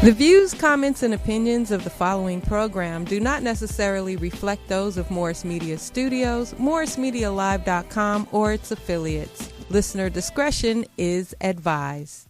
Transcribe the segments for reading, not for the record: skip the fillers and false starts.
The views, comments, and opinions of the following program do not necessarily reflect those of Morris Media Studios, morrismedialive.com, or its affiliates. Listener discretion is advised.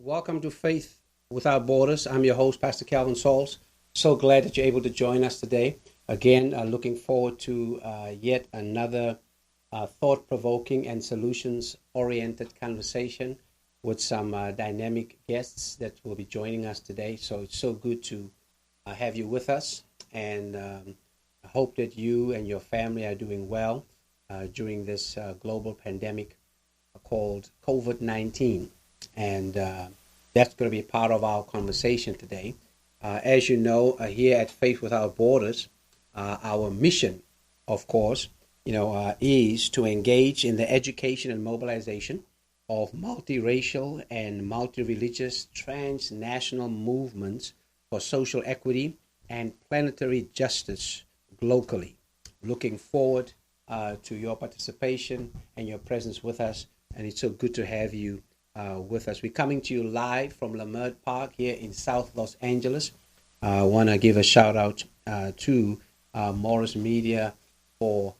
Welcome to Faith Without Borders. I'm your host, Pastor Kelvin Sauls. So glad that you're able to join us today. Again, looking forward to yet another thought-provoking and solutions-oriented conversation with some dynamic guests that will be joining us today. So it's so good to have you with us, and I hope that you and your family are doing well during this global pandemic called COVID-19. And that's going to be part of our conversation today. As you know, here at Faith Without Borders, our mission, of course, is to engage in the education and mobilization of multiracial and multi-religious transnational movements for social equity and planetary justice globally. Looking forward to your participation and your presence with us, and it's so good to have you with us. We're coming to you live from Lamert Park here in South Los Angeles. I want to give a shout out to Morris Media for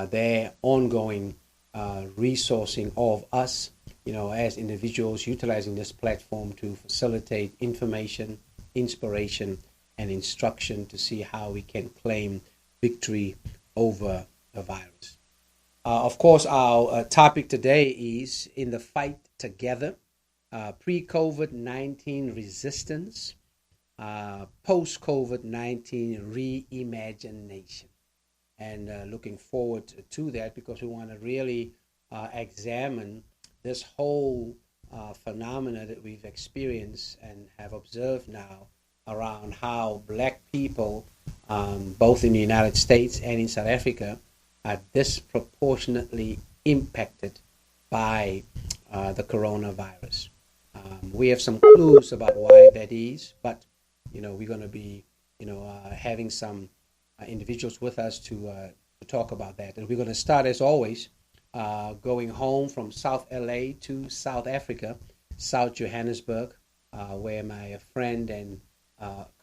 their ongoing resourcing of us, as individuals utilizing this platform to facilitate information, inspiration, and instruction to see how we can claim victory over the virus. Of course, our topic today is in the fight together, pre-COVID-19 resistance, post-COVID-19 reimagination. And looking forward to that, because we want to really examine this whole phenomena that we've experienced and have observed now around how Black people, both in the United States and in South Africa, are disproportionately impacted by the coronavirus. We have some clues about why that is, but we're going to be having some individuals with us to talk about that. And we're going to start, as always, going home from South LA to South Africa, South Johannesburg, where my friend and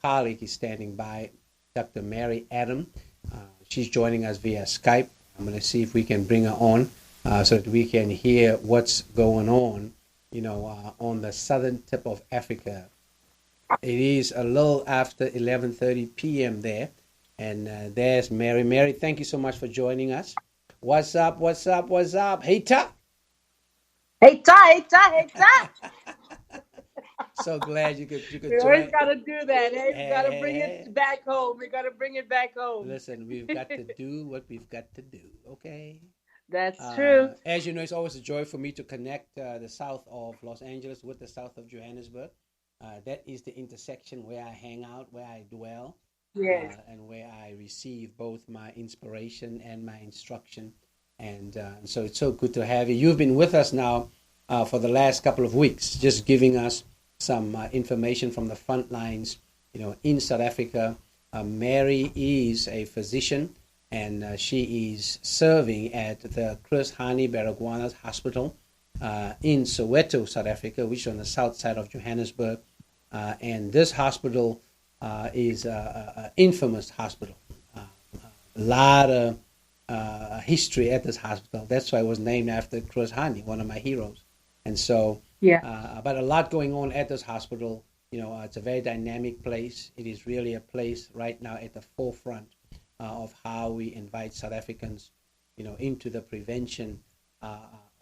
colleague is standing by, Dr. Mary Adam. She's joining us via Skype. I'm going to see if we can bring her on so that we can hear what's going on, on the southern tip of Africa. It is a little after 11:30 p.m. there, and there's Mary. Mary, thank you so much for joining us. What's up? What's up? What's up? Hey, Ta! Hey, Ta! Hey, Ta! Hey, Ta! So glad you could We join. always got to do that. Hey, we got to bring it back home. We got to bring it back home. Listen, we've got to do what we've got to do, okay? That's true. As you know, it's always a joy for me to connect the south of Los Angeles with the south of Johannesburg. That is the intersection where I hang out, where I dwell, yes. And where I receive both my inspiration and my instruction. And so it's so good to have you. You've been with us now for the last couple of weeks, just giving us some information from the front lines, in South Africa. Mary is a physician, and she is serving at the Hani Baragwanath Hospital in Soweto, South Africa, which is on the south side of Johannesburg. And this hospital is an infamous hospital. A lot of history at this hospital. That's why it was named after Hani, one of my heroes. And so Yeah. But a lot going on at this hospital. It's a very dynamic place. It is really a place right now at the forefront of how we invite South Africans, into the prevention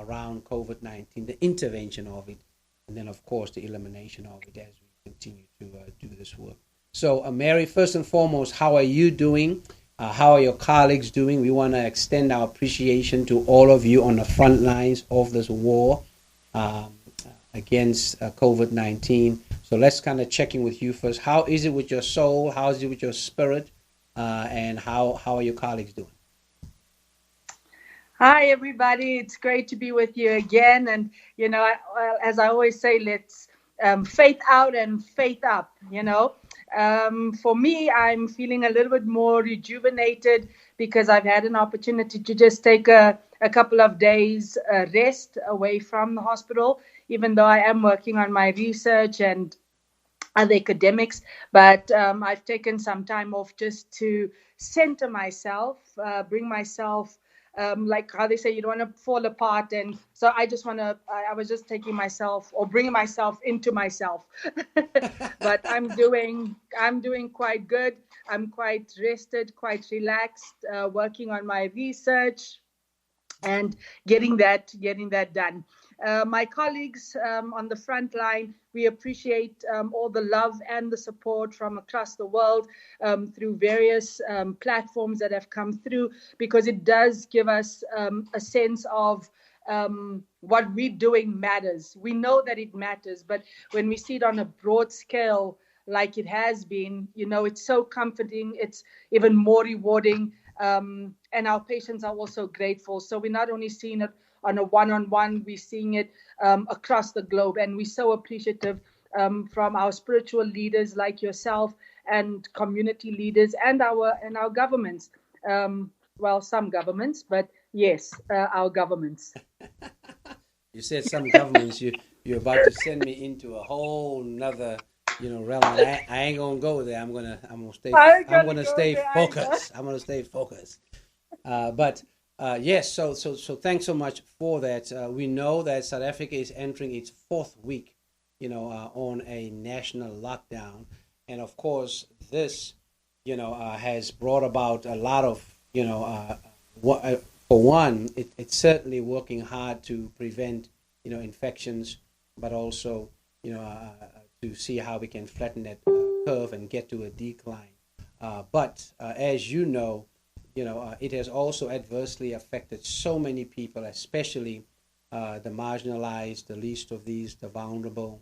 around COVID-19, the intervention of it, and then, of course, the elimination of it as we continue to do this work. So, Mary, first and foremost, how are you doing? How are your colleagues doing? We want to extend our appreciation to all of you on the front lines of this war against COVID-19. So let's kind of check in with you first. How is it with your soul? How is it with your spirit? And how are your colleagues doing? Hi, everybody. It's great to be with you again. And, as I always say, let's faith out and faith up, For me, I'm feeling a little bit more rejuvenated because I've had an opportunity to just take a couple of days rest away from the hospital, even though I am working on my research and other academics. But I've taken some time off just to center myself, bring myself, like how they say, you don't want to fall apart. And so I was just taking myself or bringing myself into myself. But I'm doing quite good. I'm quite rested, quite relaxed, working on my research and getting that done. My colleagues on the front line, we appreciate all the love and the support from across the world through various platforms that have come through, because it does give us a sense of what we're doing matters. We know that it matters, but when we see it on a broad scale, like it has been, it's so comforting. It's even more rewarding. And our patients are also grateful. So we're not only seeing it on a one-on-one, we're seeing it across the globe. And we're so appreciative from our spiritual leaders like yourself and community leaders and our governments. Well, some governments, but yes, our governments. You said some governments. You're about to send me into a whole nother realm. I ain't gonna go there. I'm gonna stay focused. I'm gonna stay focused. But yes. So thanks so much for that. We know that South Africa is entering its fourth week, on a national lockdown, and of course this, has brought about a lot of, for one, it's certainly working hard to prevent, infections, but also, to see how we can flatten that curve and get to a decline. But as you know, it has also adversely affected so many people, especially the marginalized, the least of these, the vulnerable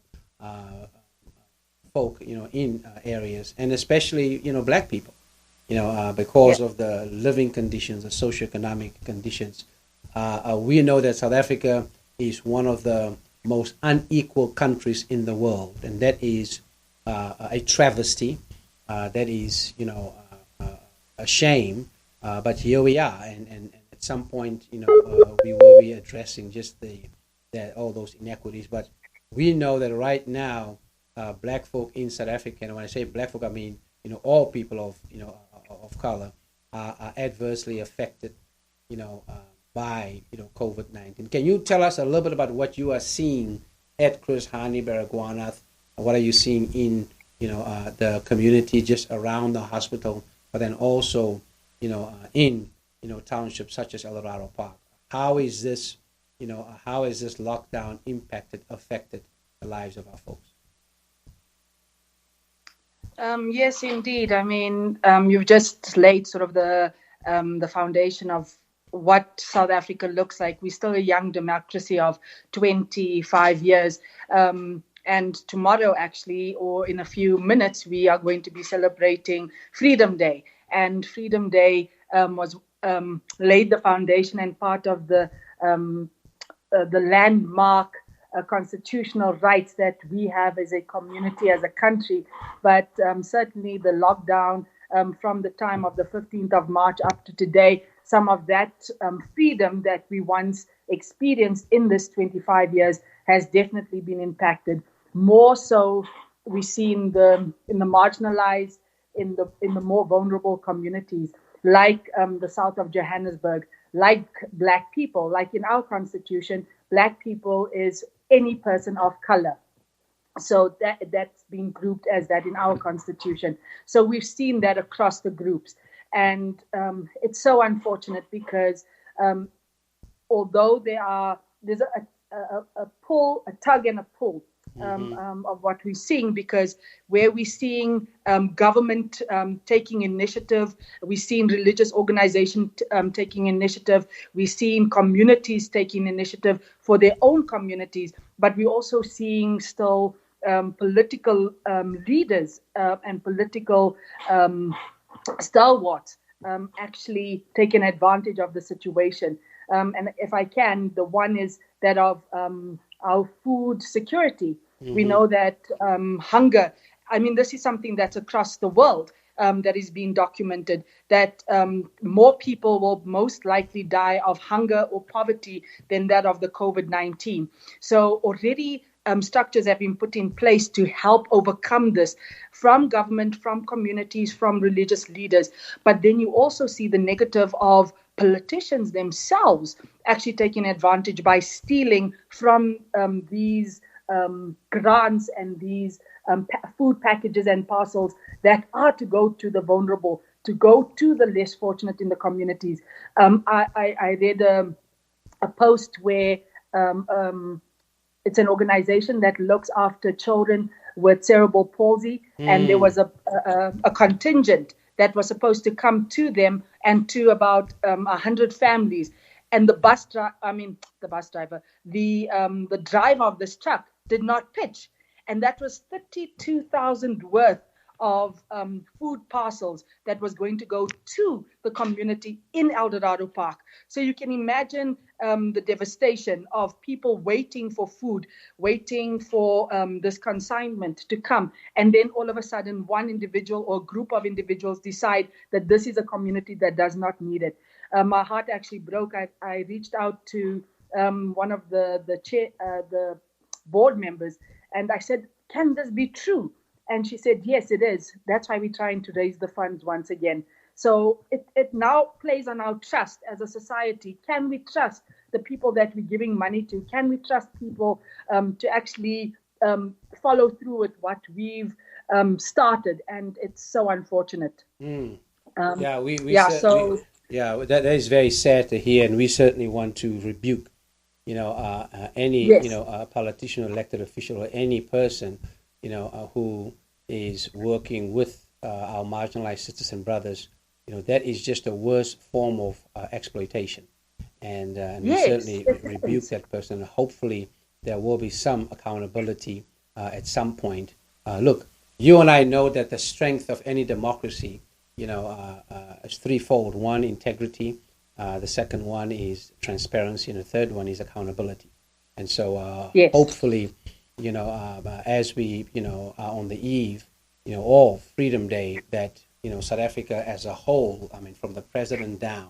folk, in areas, and especially, Black people, because of the living conditions, the socioeconomic conditions. We know that South Africa is one of the most unequal countries in the world, and that is a travesty. That is, a shame. But here we are, and at some point, we will be addressing just all those inequities. But we know that right now, Black folk in South Africa, and when I say Black folk, I mean all people of color are adversely affected, by COVID-19. Can you tell us a little bit about what you are seeing at Chris Hani Baragwanath? What are you seeing in the community just around the hospital, but then also in townships such as El Dorado Park? How is this lockdown affected the lives of our folks? Yes, indeed. I mean, you've just laid sort of the foundation of what South Africa looks like. We're still a young democracy of 25 years. And tomorrow, actually, or in a few minutes, we are going to be celebrating Freedom Day. And Freedom Day was laid the foundation and part of the landmark constitutional rights that we have as a community, as a country. But certainly the lockdown from the time of the 15th of March up to today, some of that freedom that we once experienced in this 25 years has definitely been impacted. More so, we see in the marginalized, in the more vulnerable communities, like the south of Johannesburg, like Black people. Like in our constitution, Black people is any person of color. So that's been grouped as that in our constitution. So we've seen that across the groups. And it's so unfortunate because although there's a pull, a tug and a pull of what we're seeing, because where we're seeing government taking initiative, we're seeing religious organizations taking initiative, we're seeing communities taking initiative for their own communities, but we're also seeing still political leaders and political stalwarts actually taking advantage of the situation. And if I can, the one is that of our food security. We know that hunger, I mean, this is something that's across the world that is being documented, that more people will most likely die of hunger or poverty than that of the COVID-19. So already structures have been put in place to help overcome this from government, from communities, from religious leaders. But then you also see the negative of politicians themselves actually taking advantage by stealing from these grants and these food packages and parcels that are to go to the vulnerable, to go to the less fortunate in the communities. I read a post where it's an organization that looks after children with cerebral palsy, and there was a contingent that was supposed to come to them and to about 100 families. And the driver of this truck did not pitch. And that was 32,000 worth of food parcels that was going to go to the community in El Dorado Park. So you can imagine the devastation of people waiting for food, waiting for this consignment to come. And then all of a sudden, one individual or group of individuals decide that this is a community that does not need it. My heart actually broke. I reached out to one of the board members, and I said, can this be true? And she said, yes, it is. That's why we're trying to raise the funds once again. So it now plays on our trust as a society. Can we trust the people that we're giving money to? Can we trust people to actually follow through with what we've started? And it's so unfortunate. That is very sad to hear, and we certainly want to rebuke, any, politician or elected official or any person, who is working with our marginalized sisters and brothers. That is just a worst form of exploitation. And we certainly rebuke that person. Hopefully there will be some accountability at some point. Look, you and I know that the strength of any democracy, is threefold. One, integrity. The second one is transparency. And the third one is accountability. And so hopefully, as we, are on the eve, of Freedom Day, that, South Africa as a whole, I mean, from the president down,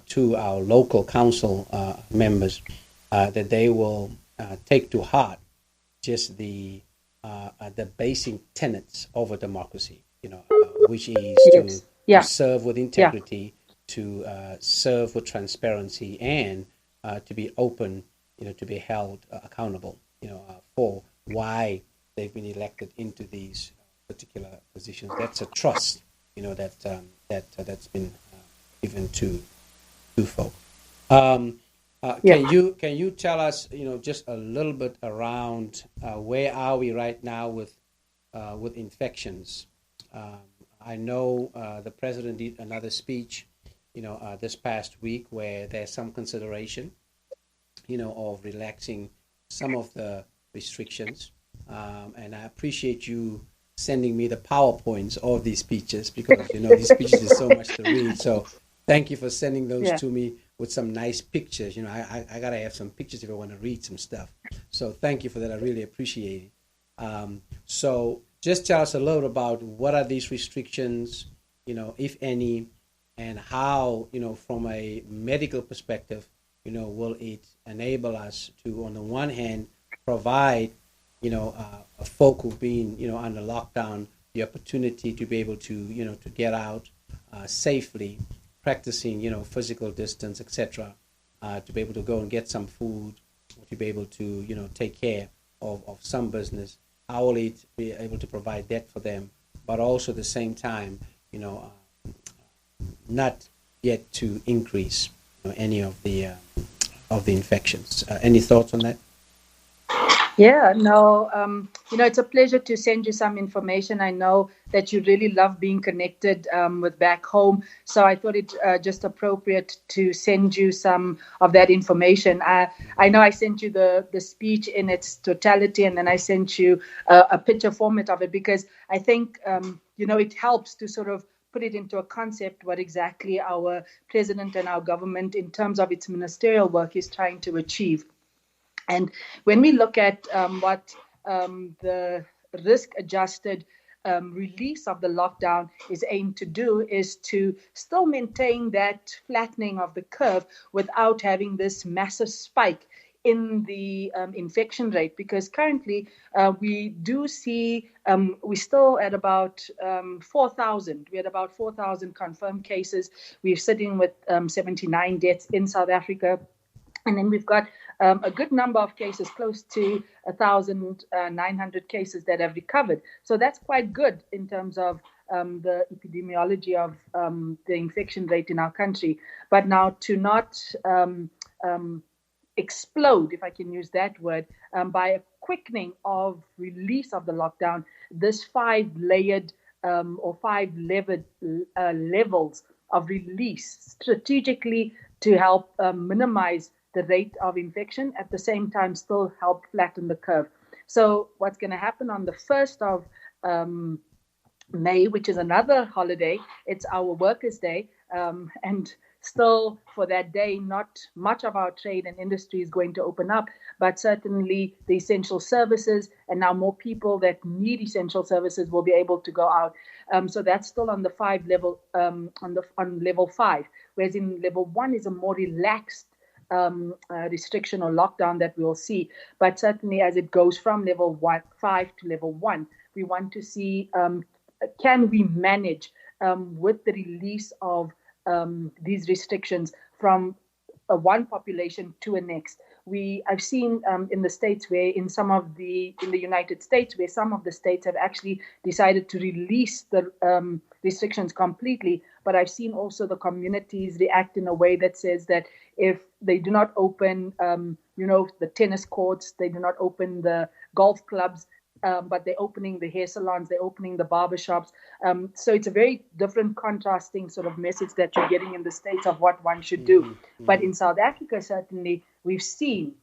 to our local council members, that they will take to heart just the basic tenets of a democracy, which is to serve with integrity, to serve with transparency, and to be open, to be held accountable, for why they've been elected into these particular positions. That's a trust, that's been given to folk. Can you tell us, just a little bit around where are we right now with infections? I know the president did another speech, this past week, where there's some consideration, of relaxing some of the restrictions. And I appreciate you sending me the PowerPoints of these speeches, because, these speeches is so much to read. So thank you for sending those to me with some nice pictures. I got to have some pictures if I want to read some stuff. So thank you for that. I really appreciate it. So just tell us a little about what are these restrictions, if any, and how, from a medical perspective, will it enable us to, on the one hand, provide, folk who've been, under lockdown, the opportunity to be able to, to get out safely, practicing, physical distance, etc., to be able to go and get some food, to be able to, take care of some business, how will it be able to provide that for them, but also at the same time, not yet to increase any of the infections. Any thoughts on that? Yeah, no, it's a pleasure to send you some information. I know that you really love being connected with back home. So I thought it just appropriate to send you some of that information. I know I sent you the speech in its totality, and then I sent you a picture format of it because I think, it helps to sort of put it into a concept what exactly our president and our government in terms of its ministerial work is trying to achieve. And when we look at what the risk-adjusted release of the lockdown is aimed to do is to still maintain that flattening of the curve without having this massive spike in the infection rate, because currently we do see we're still at about 4,000. We're at about 4,000 confirmed cases. We're sitting with 79 deaths in South Africa. And then we've got a good number of cases, close to 1,900 cases that have recovered. So that's quite good in terms of the epidemiology of the infection rate in our country. But now to not explode, if I can use that word, by a quickening of release of the lockdown, this 5-layered or 5-leveled levels of release strategically to help minimize the rate of infection, at the same time still help flatten the curve. So what's going to happen on the 1st of May, which is another holiday, it's our Workers' Day, and still for that day, not much of our trade and industry is going to open up, but certainly the essential services, and now more people that need essential services will be able to go out. So that's still on the 5 level, on level 5, whereas in level 1 is a more relaxed restriction or lockdown that we'll see. But certainly as it goes from level 5 to level 1, we want to see can we manage with the release of these restrictions from one population to a next. I've seen in the States in the United States, where some of the states have actually decided to release the restrictions completely. But I've seen also the communities react in a way that says that if they do not open, the tennis courts, they do not open the golf clubs, but they're opening the hair salons, they're opening the barbershops. So it's a very different, contrasting sort of message that you're getting in the States of what one should do. Mm-hmm. But in South Africa, certainly, we've seen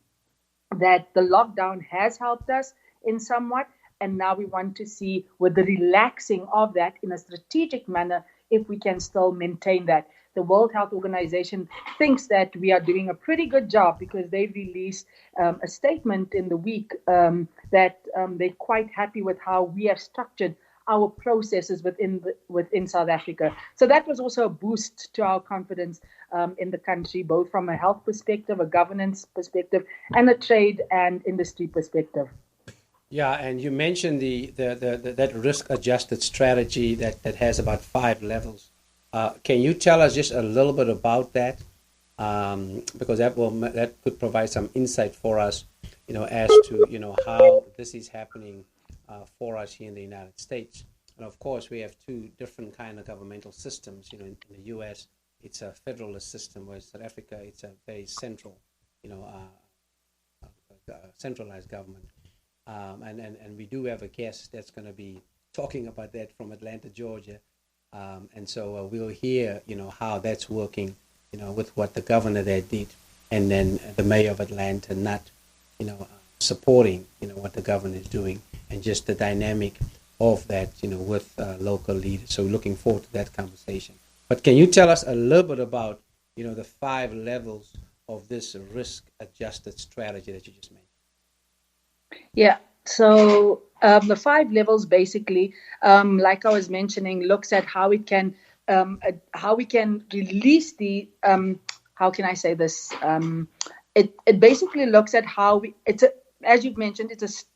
that the lockdown has helped us in somewhat, and now we want to see with the relaxing of that in a strategic manner, if we can still maintain that. The World Health Organization thinks that we are doing a pretty good job because they released a statement in the week that they're quite happy with how we have structured our processes within South Africa. So that was also a boost to our confidence in the country, both from a health perspective, a governance perspective, and a trade and industry perspective. Yeah, and you mentioned that risk-adjusted strategy that has about 5 levels. Can you tell us just a little bit about that? Because that could provide some insight for us, as to how this is happening for us here in the United States. And of course, we have 2 different kind of governmental systems. In the U.S., it's a federalist system, whereas South Africa, it's a very central, centralized government. And we do have a guest that's going to be talking about that from Atlanta, Georgia. And so we'll hear, how that's working, with what the governor there did, and then the mayor of Atlanta not, supporting, what the governor is doing, and just the dynamic of that, with local leaders. So looking forward to that conversation. But can you tell us a little bit about, the 5 levels of this risk-adjusted strategy that you just mentioned? Yeah. So the 5 levels basically, like I was mentioning, looks at how we can release the how can I say this? It basically looks at how as you've mentioned,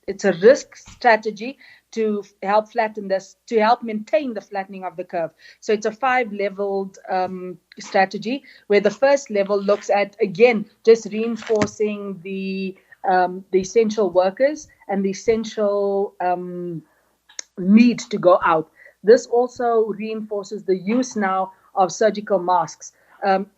it's a risk strategy to help maintain the flattening of the curve. So it's a 5-leveled strategy where the first level looks at, again, just reinforcing the the essential workers and the essential need to go out. This also reinforces the use now of surgical masks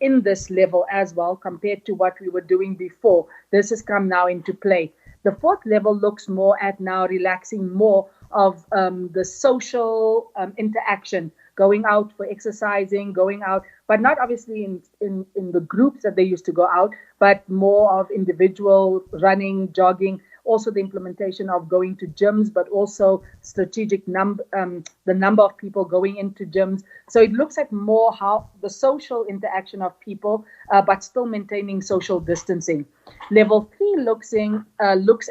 in this level as well, compared to what we were doing before. This has come now into play. The fourth level looks more at now relaxing more of the social interaction, going out for exercising, going out, but not obviously in the groups that they used to go out, but more of individual running, jogging, also the implementation of going to gyms, but also strategic the number of people going into gyms. So it looks at more how the social interaction of people, but still maintaining social distancing. Level 3 looks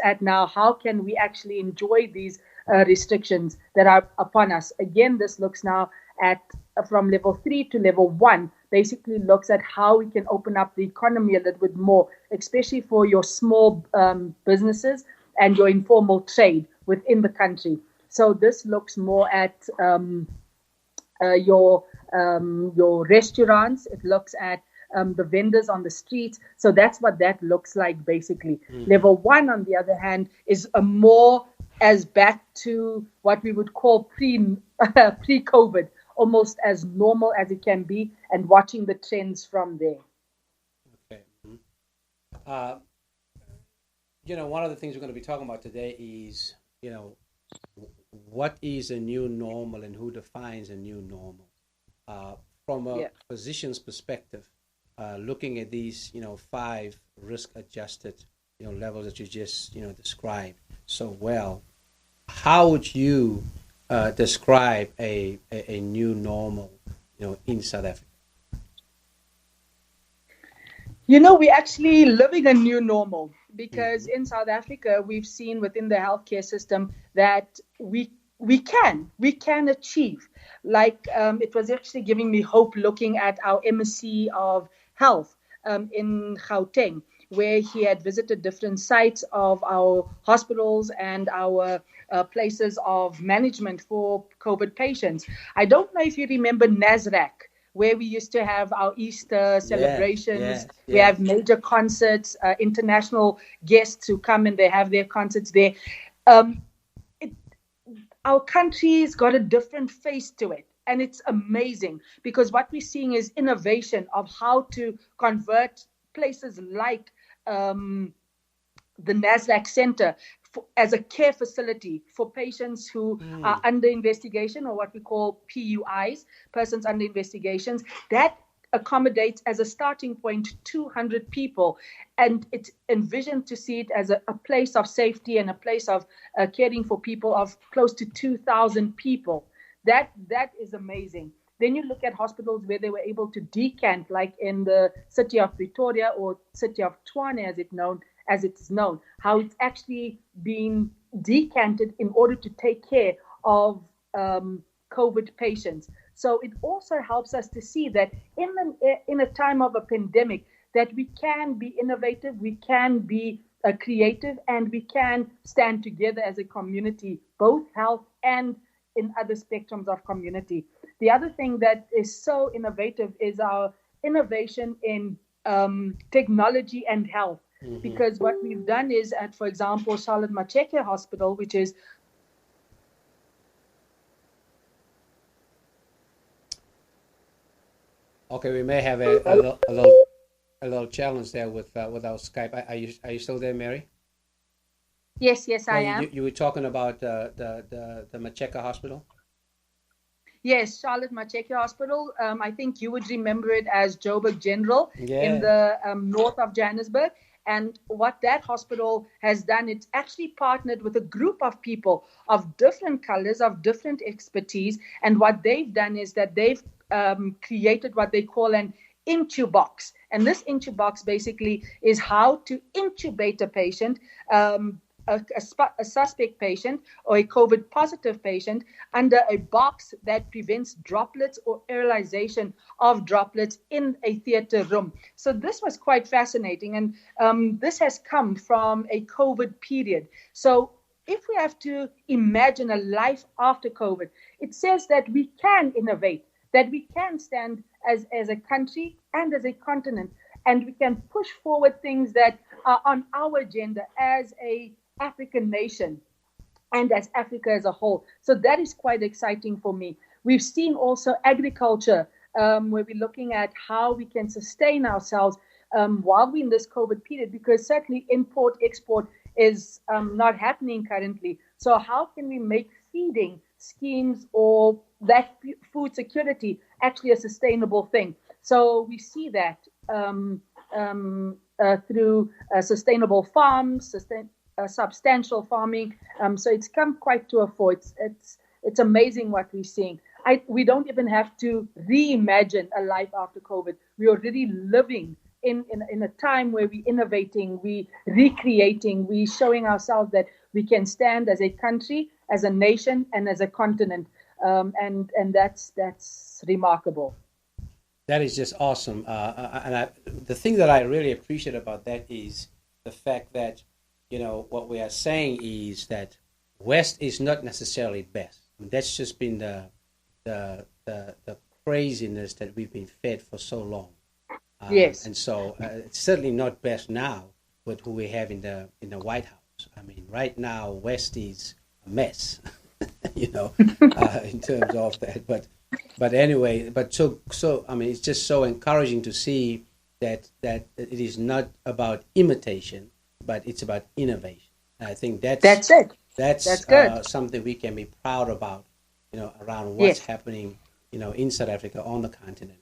at now how can we actually enjoy these restrictions that are upon us. Again, this looks now at from level 3 to level 1, basically looks at how we can open up the economy a little bit more, especially for your small businesses and your informal trade within the country. So this looks more at your restaurants. It looks at the vendors on the streets. So that's what that looks like, basically. Level 1, on the other hand, is a more as back to what we would call pre-COVID, almost as normal as it can be, and watching the trends from there. Okay. One of the things we're going to be talking about today is, what is a new normal and who defines a new normal? From a physician's perspective, looking at these, 5 risk-adjusted, levels that you just, described so well, how would you describe a new normal, in South Africa? We're actually living a new normal because in South Africa, we've seen within the healthcare system that we can achieve. Like it was actually giving me hope looking at our MSc of Health in Gauteng, where he had visited different sites of our hospitals and our places of management for COVID patients. I don't know if you remember NASRAC, where we used to have our Easter celebrations. Yes. We have major concerts, international guests who come and they have their concerts there. Our country's got a different face to it. And it's amazing because what we're seeing is innovation of how to convert places like the NASDAQ Center as a care facility for patients who are under investigation, or what we call PUIs, persons under investigations. That accommodates as a starting point 200 people, and it's envisioned to see it as a place of safety and a place of caring for people of close to 2,000 people. That is amazing. Then you look at hospitals where they were able to decant, like in the city of Pretoria or city of Tshwane, as it's known, how it's actually been decanted in order to take care of COVID patients. So it also helps us to see that in a time of a pandemic, that we can be innovative, we can be creative, and we can stand together as a community, both health and in other spectrums of community. The other thing that is so innovative is our innovation in technology and health. Because what we've done is at, for example, Charlotte Maxeke Hospital, which is okay, we may have a little challenge there with our Skype. Are you still there, Mary? Yes, I am. You were talking about the Maxeke Hospital? Yes, Charlotte Maxeke Hospital. I think you would remember it as Joburg General in the north of Johannesburg. And what that hospital has done, it's actually partnered with a group of people of different colors, of different expertise. And what they've done is that they've created what they call an intubox. And this intubox basically is how to intubate a patient, a suspect patient or a COVID positive patient, under a box that prevents droplets or aerolization of droplets in a theater room. So this was quite fascinating. And this has come from a COVID period. So if we have to imagine a life after COVID, it says that we can innovate, that we can stand as a country and as a continent, and we can push forward things that on our agenda as a African nation and as Africa as a whole. So that is quite exciting for me. We've seen also agriculture, where we're looking at how we can sustain ourselves while we're in this COVID period, because certainly import, export is not happening currently. So how can we make feeding schemes or that food security actually a sustainable thing? So we see that through sustainable farms, substantial farming. So it's come quite to a fore. It's amazing what we're seeing. We don't even have to reimagine a life after COVID. We're already living in a time where we're innovating, we recreating, we showing ourselves that we can stand as a country, as a nation, and as a continent. And that's remarkable. That is just awesome. The thing that I really appreciate about that is the fact that, what we are saying is that West is not necessarily best. I mean, that's just been the craziness that we've been fed for so long. Yes. And so it's certainly not best now with who we have in the White House. I mean, right now, West is a mess, in terms of that. But anyway, so I mean, it's just so encouraging to see that it is not about imitation, but it's about innovation. And I think that's it. That's good. Something we can be proud about, around what's happening, in South Africa, on the continent.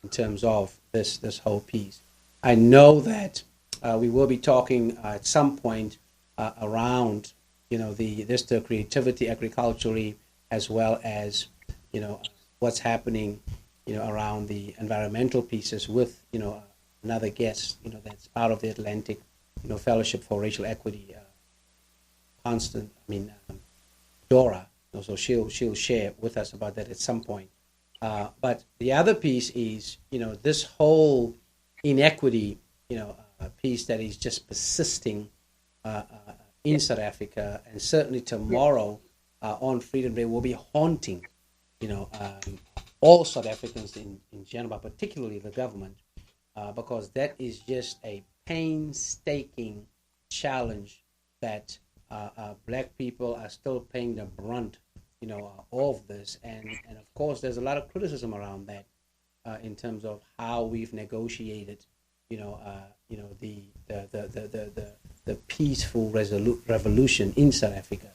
In terms of this whole piece. I know that we will be talking at some point around, the creativity agriculturally, as well as, what's happening, around the environmental pieces with, another guest, that's part of the Atlantic, Fellowship for Racial Equity, Dora. So she'll share with us about that at some point. But the other piece is, this whole inequity, piece that is just persisting in South Africa, and certainly tomorrow on Freedom Day will be haunting, all South Africans in general, but particularly the government, because that is just a painstaking challenge that Black people are still paying the brunt of this, and of course there's a lot of criticism around that in terms of how we've negotiated the peaceful revolution in South Africa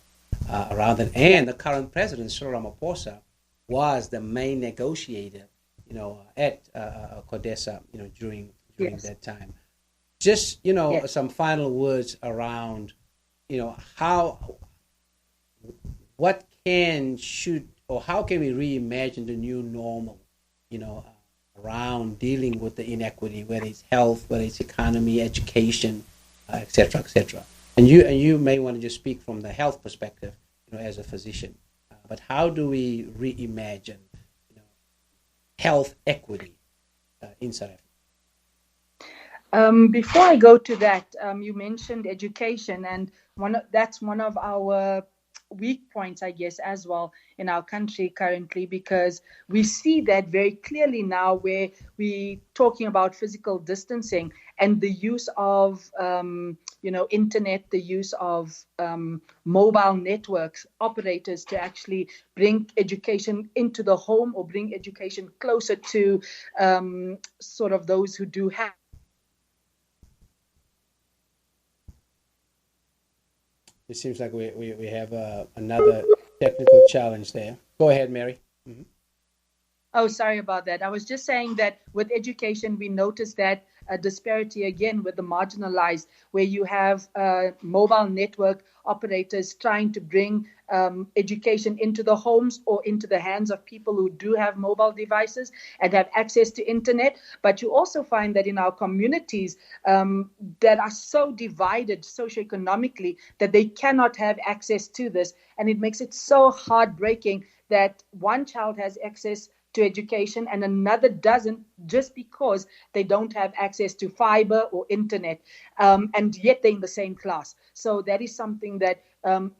around that, and the current president Cyril Ramaphosa was the main negotiator at CODESA during that time. Just some final words around how how can we reimagine the new normal, around dealing with the inequity, whether it's health, whether it's economy, education, et cetera, et cetera. And you may want to just speak from the health perspective, as a physician. But how do we reimagine, health equity in South Africa? Before I go to that, you mentioned education, and that's one of our weak points, I guess, as well in our country currently, because we see that very clearly now, where we're talking about physical distancing and the use of internet, the use of mobile networks, operators to actually bring education into the home or bring education closer to sort of those who do have. It seems like we have another technical challenge there. Go ahead, Mary. Mm-hmm. Oh, sorry about that. I was just saying that with education, we noticed that a disparity again with the marginalized, where you have mobile network operators trying to bring education into the homes or into the hands of people who do have mobile devices and have access to internet. But you also find that in our communities that are so divided socioeconomically that they cannot have access to this. And it makes it so heartbreaking that one child has access to education and another doesn't, just because they don't have access to fiber or internet, and yet they're in the same class. So that is something that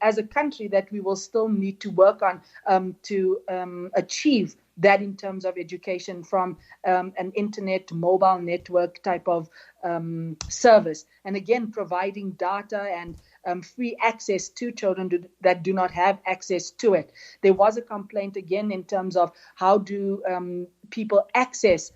as a country that we will still need to work on to achieve that in terms of education from an internet mobile network type of service, and again providing data and free access to children that do not have access to it. There was a complaint again in terms of how do people access,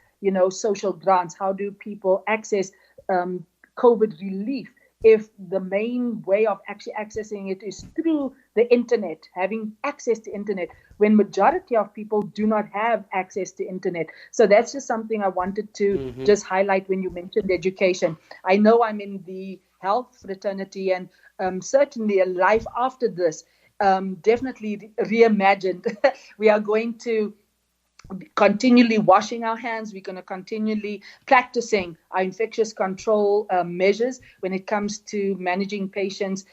social grants? How do people access COVID relief if the main way of actually accessing it is through the internet, having access to internet, when majority of people do not have access to internet? So that's just something I wanted to just highlight when you mentioned education. I know I'm in the health fraternity, and certainly a life after this, definitely reimagined. We are going to continually washing our hands. We're going to continually practicing our infectious control measures when it comes to managing patients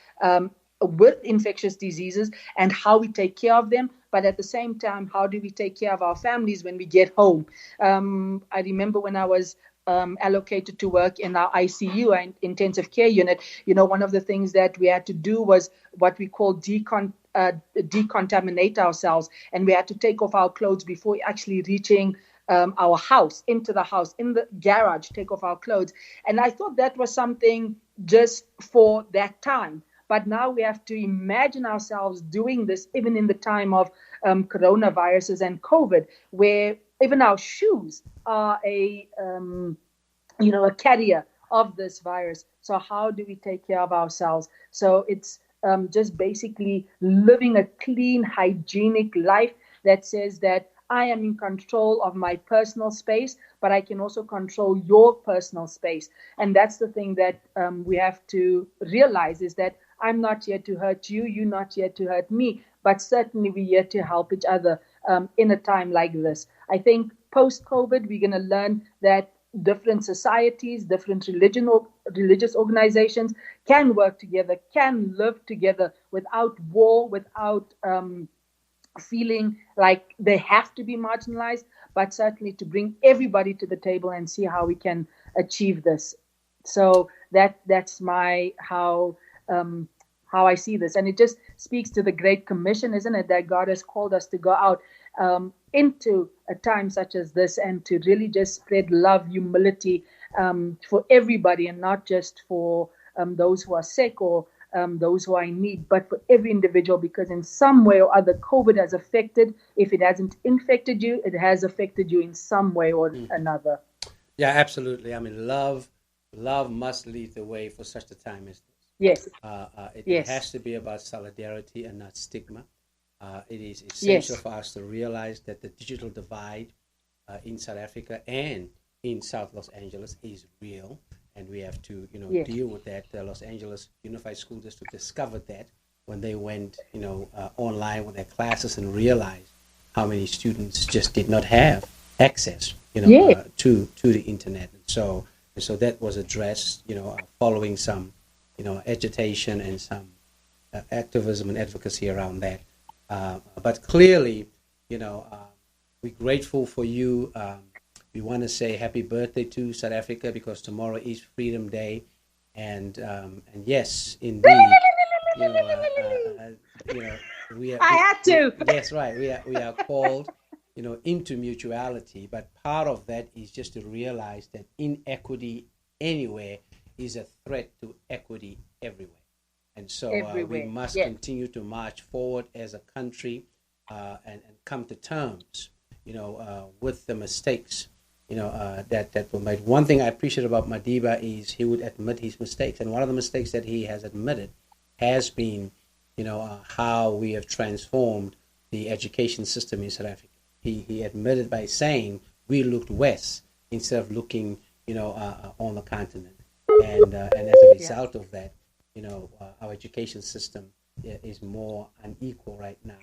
with infectious diseases and how we take care of them. But at the same time, how do we take care of our families when we get home? I remember when I was allocated to work in our ICU, intensive care unit, one of the things that we had to do was what we call decontaminate ourselves, and we had to take off our clothes before actually reaching our house, into the house, in the garage, take off our clothes. And I thought that was something just for that time. But now we have to imagine ourselves doing this even in the time of coronaviruses and COVID, where even our shoes are a carrier of this virus. So how do we take care of ourselves? So it's just basically living a clean, hygienic life that says that I am in control of my personal space, but I can also control your personal space. And that's the thing that we have to realize, is that I'm not here to hurt you, you're not here to hurt me, but certainly we're here to help each other in a time like this. I think post-COVID, we're going to learn that different societies, different religious organizations can work together, can live together without war, without feeling like they have to be marginalized, but certainly to bring everybody to the table and see how we can achieve this. So that's how I see this. And it just speaks to the Great Commission, isn't it, that God has called us to go out into a time such as this and to really just spread love, humility for everybody, and not just for those who are sick or those who are in need, but for every individual, because in some way or other, COVID has affected. If it hasn't infected you, it has affected you in some way or another. Yeah, absolutely. I mean, love must lead the way for such a time as this. Yes. It has to be about solidarity and not stigma. It is essential for us to realize that the digital divide in South Africa and in South Los Angeles is real, and we have to, deal with that. The Los Angeles Unified School District discovered that when they went, online with their classes and realized how many students just did not have access, to the internet, and so that was addressed, following some, agitation and some activism and advocacy around that. But clearly, we're grateful for you. We want to say happy birthday to South Africa, because tomorrow is Freedom Day, and yes, indeed, we are. I had to. Yes, right. We are called, into mutuality, but part of that is just to realize that inequity anywhere is a threat to equity everywhere. And so we must continue to march forward as a country and come to terms, with the mistakes, that were made. One thing I appreciate about Madiba is he would admit his mistakes. And one of the mistakes that he has admitted has been, how we have transformed the education system in South Africa. He admitted by saying we looked west instead of looking, on the continent. And as a result of that, our education system is more unequal right now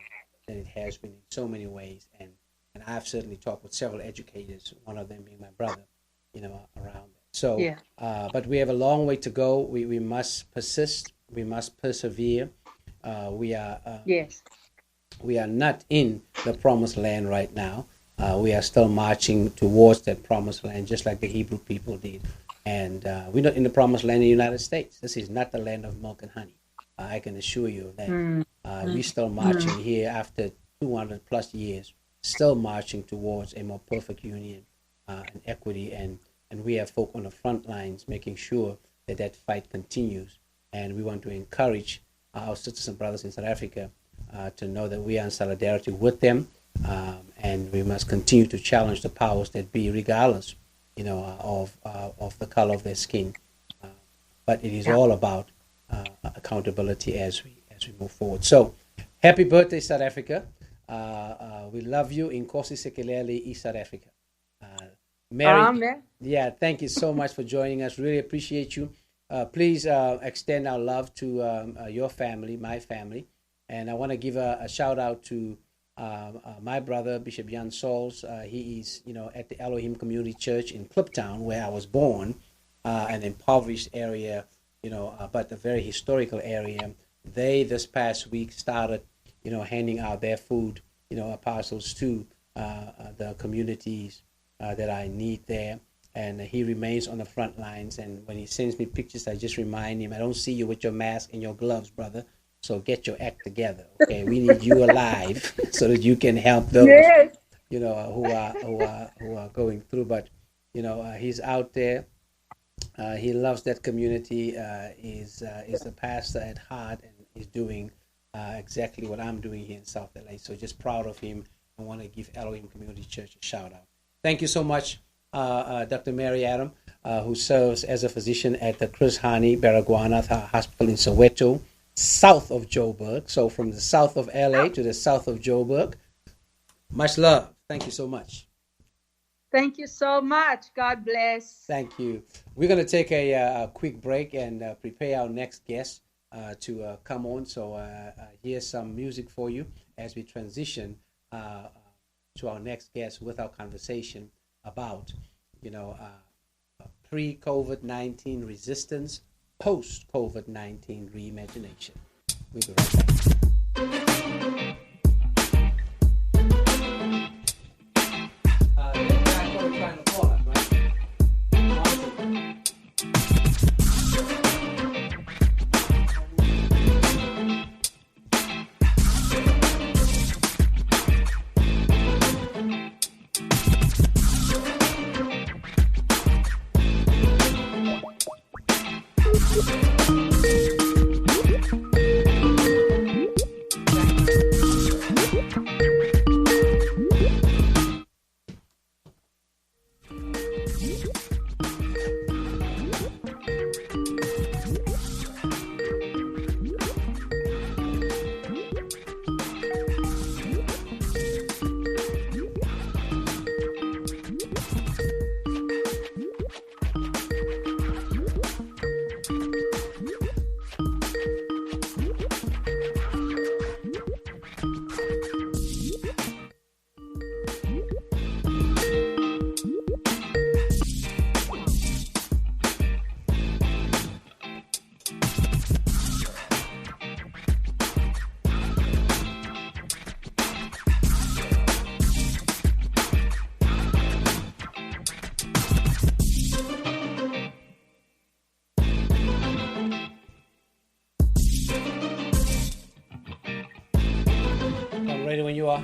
than it has been in so many ways. And I've certainly talked with several educators, one of them being my brother, around that. So, but we have a long way to go. We must persist. We must persevere. We are not in the promised land right now. We are still marching towards that promised land, just like the Hebrew people did. And we're not in the promised land in the United States. This is not the land of milk and honey. I can assure you of that. We're still marching here after 200 plus years still marching towards a more perfect union and equity. And we have folk on the front lines making sure that fight continues. And we want to encourage our sisters and brothers in South Africa to know that we are in solidarity with them, and we must continue to challenge the powers that be, regardless, of the color of their skin. But it is all about accountability as we move forward. So, happy birthday, South Africa! We love you. Inkosi Sekelele, South Africa. Mary, Amen. Yeah, thank you so much for joining us. Really appreciate you. Please extend our love to your family, my family. And I want to give a shout out to my brother, Bishop Jan Sauls. He is, at the Elohim Community Church in Kliptown, where I was born, an impoverished area, but a very historical area. They, this past week, started, handing out their food, parcels to the communities that I need there. And he remains on the front lines. And when he sends me pictures, I just remind him, I don't see you with your mask and your gloves, brother. So get your act together, okay? We need you alive so that you can help those, Yes. who are going through. But he's out there. He loves that community. Is a pastor at heart, and he's doing exactly what I'm doing here in South LA. So just proud of him. I want to give Elohim Community Church a shout out. Thank you so much, Dr. Mary Adam, who serves as a physician at the Chris Hani Baragwanath Hospital in Soweto, south of Joburg. So from the south of LA to the south of Joburg. Much love. Thank you so much. Thank you so much. God bless. Thank you. We're going to take a quick break and prepare our next guest to come on. So here's some music for you as we transition to our next guest with our conversation about, pre-COVID-19 resistance, post-COVID-19 reimagination. We'll be right back. Ready when you are.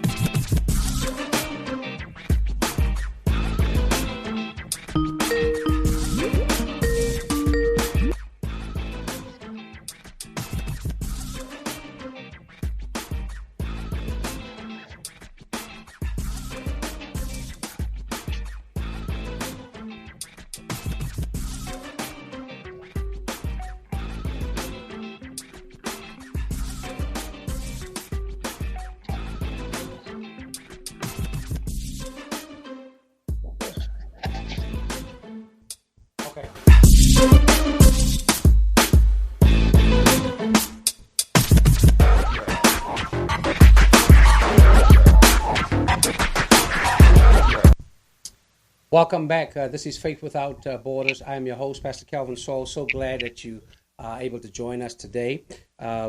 Welcome back. This is Faith Without Borders. I am your host, Pastor Kelvin Sauls. So glad that you are able to join us today.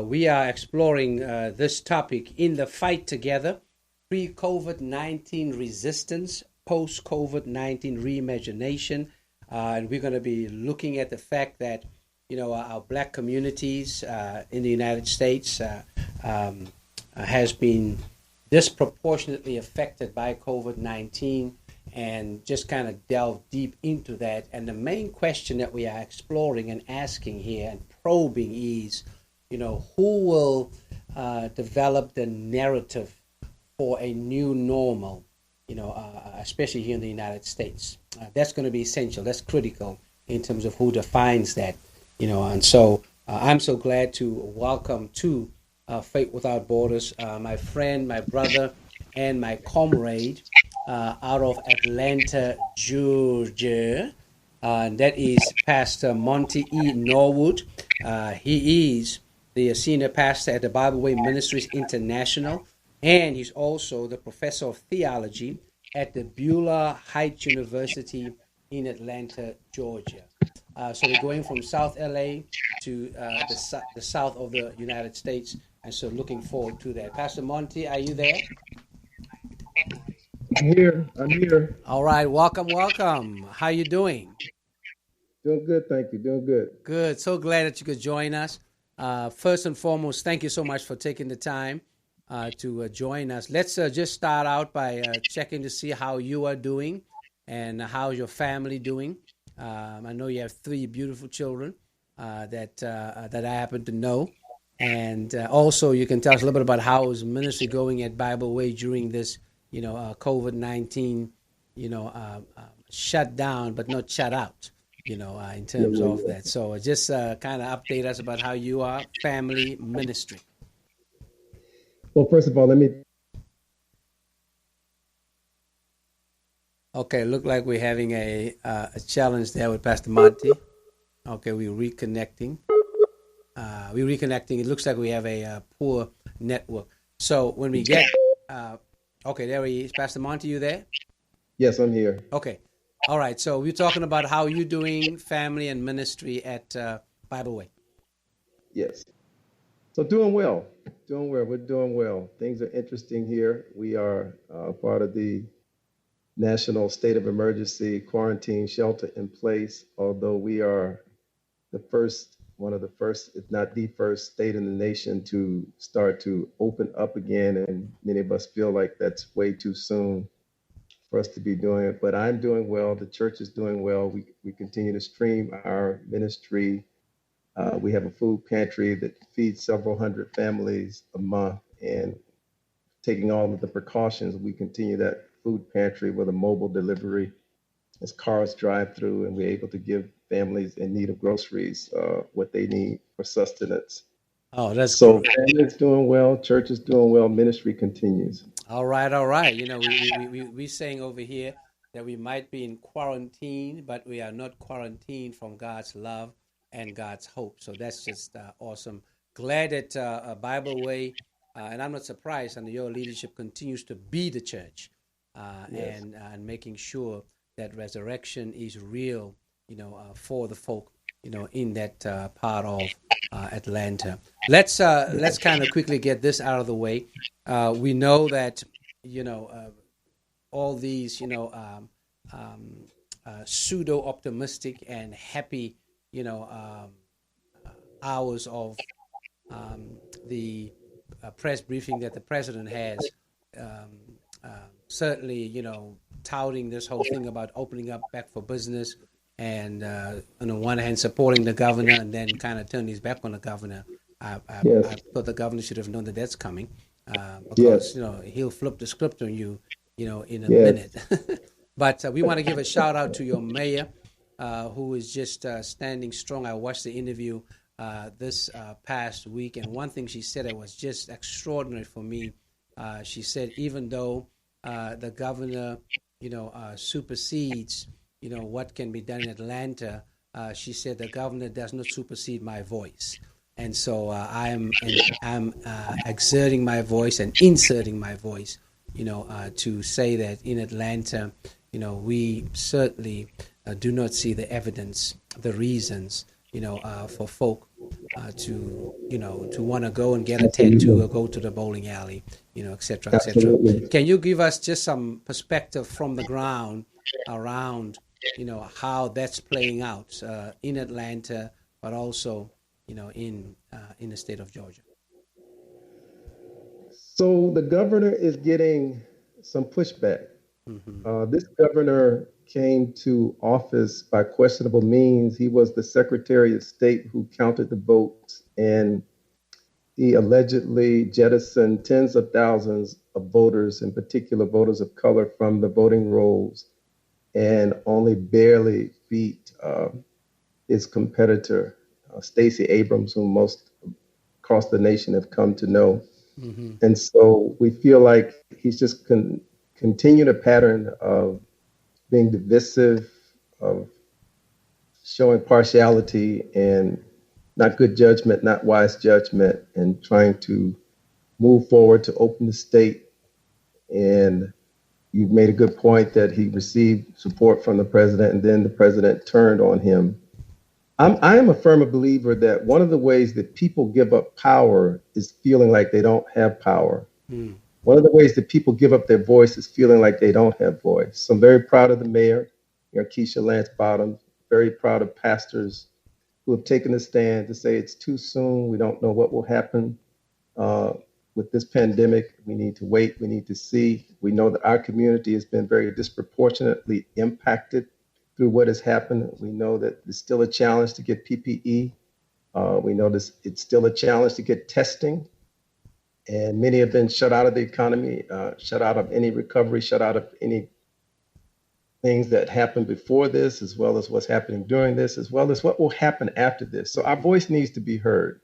We are exploring this topic in the fight together, pre-COVID-19 resistance, post-COVID-19 reimagination. And we're going to be looking at the fact that, our black communities in the United States has been disproportionately affected by COVID-19, and just kind of delve deep into that. And the main question that we are exploring and asking here and probing is, who will develop the narrative for a new normal, especially here in the United States. That's going to be essential. That's critical in terms of who defines that, and so I'm so glad to welcome to Faith Without Borders my friend, my brother, and my comrade out of Atlanta, Georgia. And that is Pastor Monte E. Norwood. He is the senior pastor at the Bible Way Ministries International, and he's also the professor of theology at the Beulah Heights University in Atlanta, Georgia. So we're going from South LA to the south of the United States, and so looking forward to that. Pastor Monte, are you there? I'm here. All right, welcome. How you doing? Doing good, thank you. Doing good. Good. So glad that you could join us. First and foremost, thank you so much for taking the time to join us. Let's just start out by checking to see how you are doing and how's your family doing. I know you have 3 beautiful children that I happen to know. And also you can tell us a little bit about how is ministry going at Bible Way during this, COVID-19, shut down, but not shut out, in terms of that. So just kind of update us about how you are, family, ministry. Well, first of all, let me. Okay, look like we're having a challenge there with Pastor Monte. Okay, we're reconnecting. It looks like we have a poor network. So when we get, okay, there he is. Pastor Monte, you there? Yes, I'm here. Okay. All right. So we're talking about how you're doing family and ministry at Bible Way. Yes. So doing well. We're doing well. Things are interesting here. We are part of the national state of emergency quarantine shelter in place, although we are one of the first, if not the first state in the nation to start to open up again. And many of us feel like that's way too soon for us to be doing it. But I'm doing well. The church is doing well. We continue to stream our ministry. We have a food pantry that feeds several hundred families a month. And taking all of the precautions, we continue that food pantry with a mobile delivery as cars drive through, and we're able to give families in need of groceries what they need for sustenance. Oh, that's so cool. Family's doing well, church is doing well, ministry continues. All right. We're saying over here that we might be in quarantine, but we are not quarantined from God's love and God's hope. So that's just awesome. Glad that Bible Way, and I'm not surprised, under your leadership continues to be the church, Yes. and making sure that resurrection is real, for the folk, in that part of Atlanta. Let's kind of quickly get this out of the way. We know that, all these, pseudo-optimistic and happy, hours of the press briefing that the president has, certainly, touting this whole thing about opening up back for business, and on the one hand supporting the governor, and then kind of turning his back on the governor. I thought the governor should have known that that's coming, because he'll flip the script on you, in a minute. But we want to give a shout out to your mayor, who is just standing strong. I watched the interview this past week, and one thing she said that was just extraordinary for me. She said, even though the governor, supersedes, what can be done in Atlanta, she said the governor does not supersede my voice. And so I'm exerting my voice and inserting my voice, to say that in Atlanta, we certainly do not see the evidence, the reasons, for folk to want to go and get a tattoo or go to the bowling alley, et cetera, et cetera. Can you give us just some perspective from the ground around, how that's playing out in Atlanta, but also, in the state of Georgia? So the governor is getting some pushback. This governor came to office by questionable means. He was the Secretary of State who counted the votes, and he allegedly jettisoned tens of thousands of voters, in particular voters of color, from the voting rolls, and only barely beat his competitor, Stacey Abrams, whom most across the nation have come to know. And so we feel like he's just continued a pattern of being divisive, of showing partiality and not good judgment, not wise judgment, and trying to move forward to open the state. And you've made a good point that he received support from the president, and then the president turned on him. I am a firm believer that one of the ways that people give up power is feeling like they don't have power. One of the ways that people give up their voice is feeling like they don't have voice. So I'm very proud of the mayor, Keisha Lance Bottoms, very proud of pastors who have taken a stand to say it's too soon. We don't know what will happen with this pandemic. We need to wait. We need to see. We know that our community has been very disproportionately impacted through what has happened. We know that it's still a challenge to get PPE. We know it's still a challenge to get testing. And many have been shut out of the economy, shut out of any recovery, shut out of any things that happened before this, as well as what's happening during this, as well as what will happen after this. So our voice needs to be heard.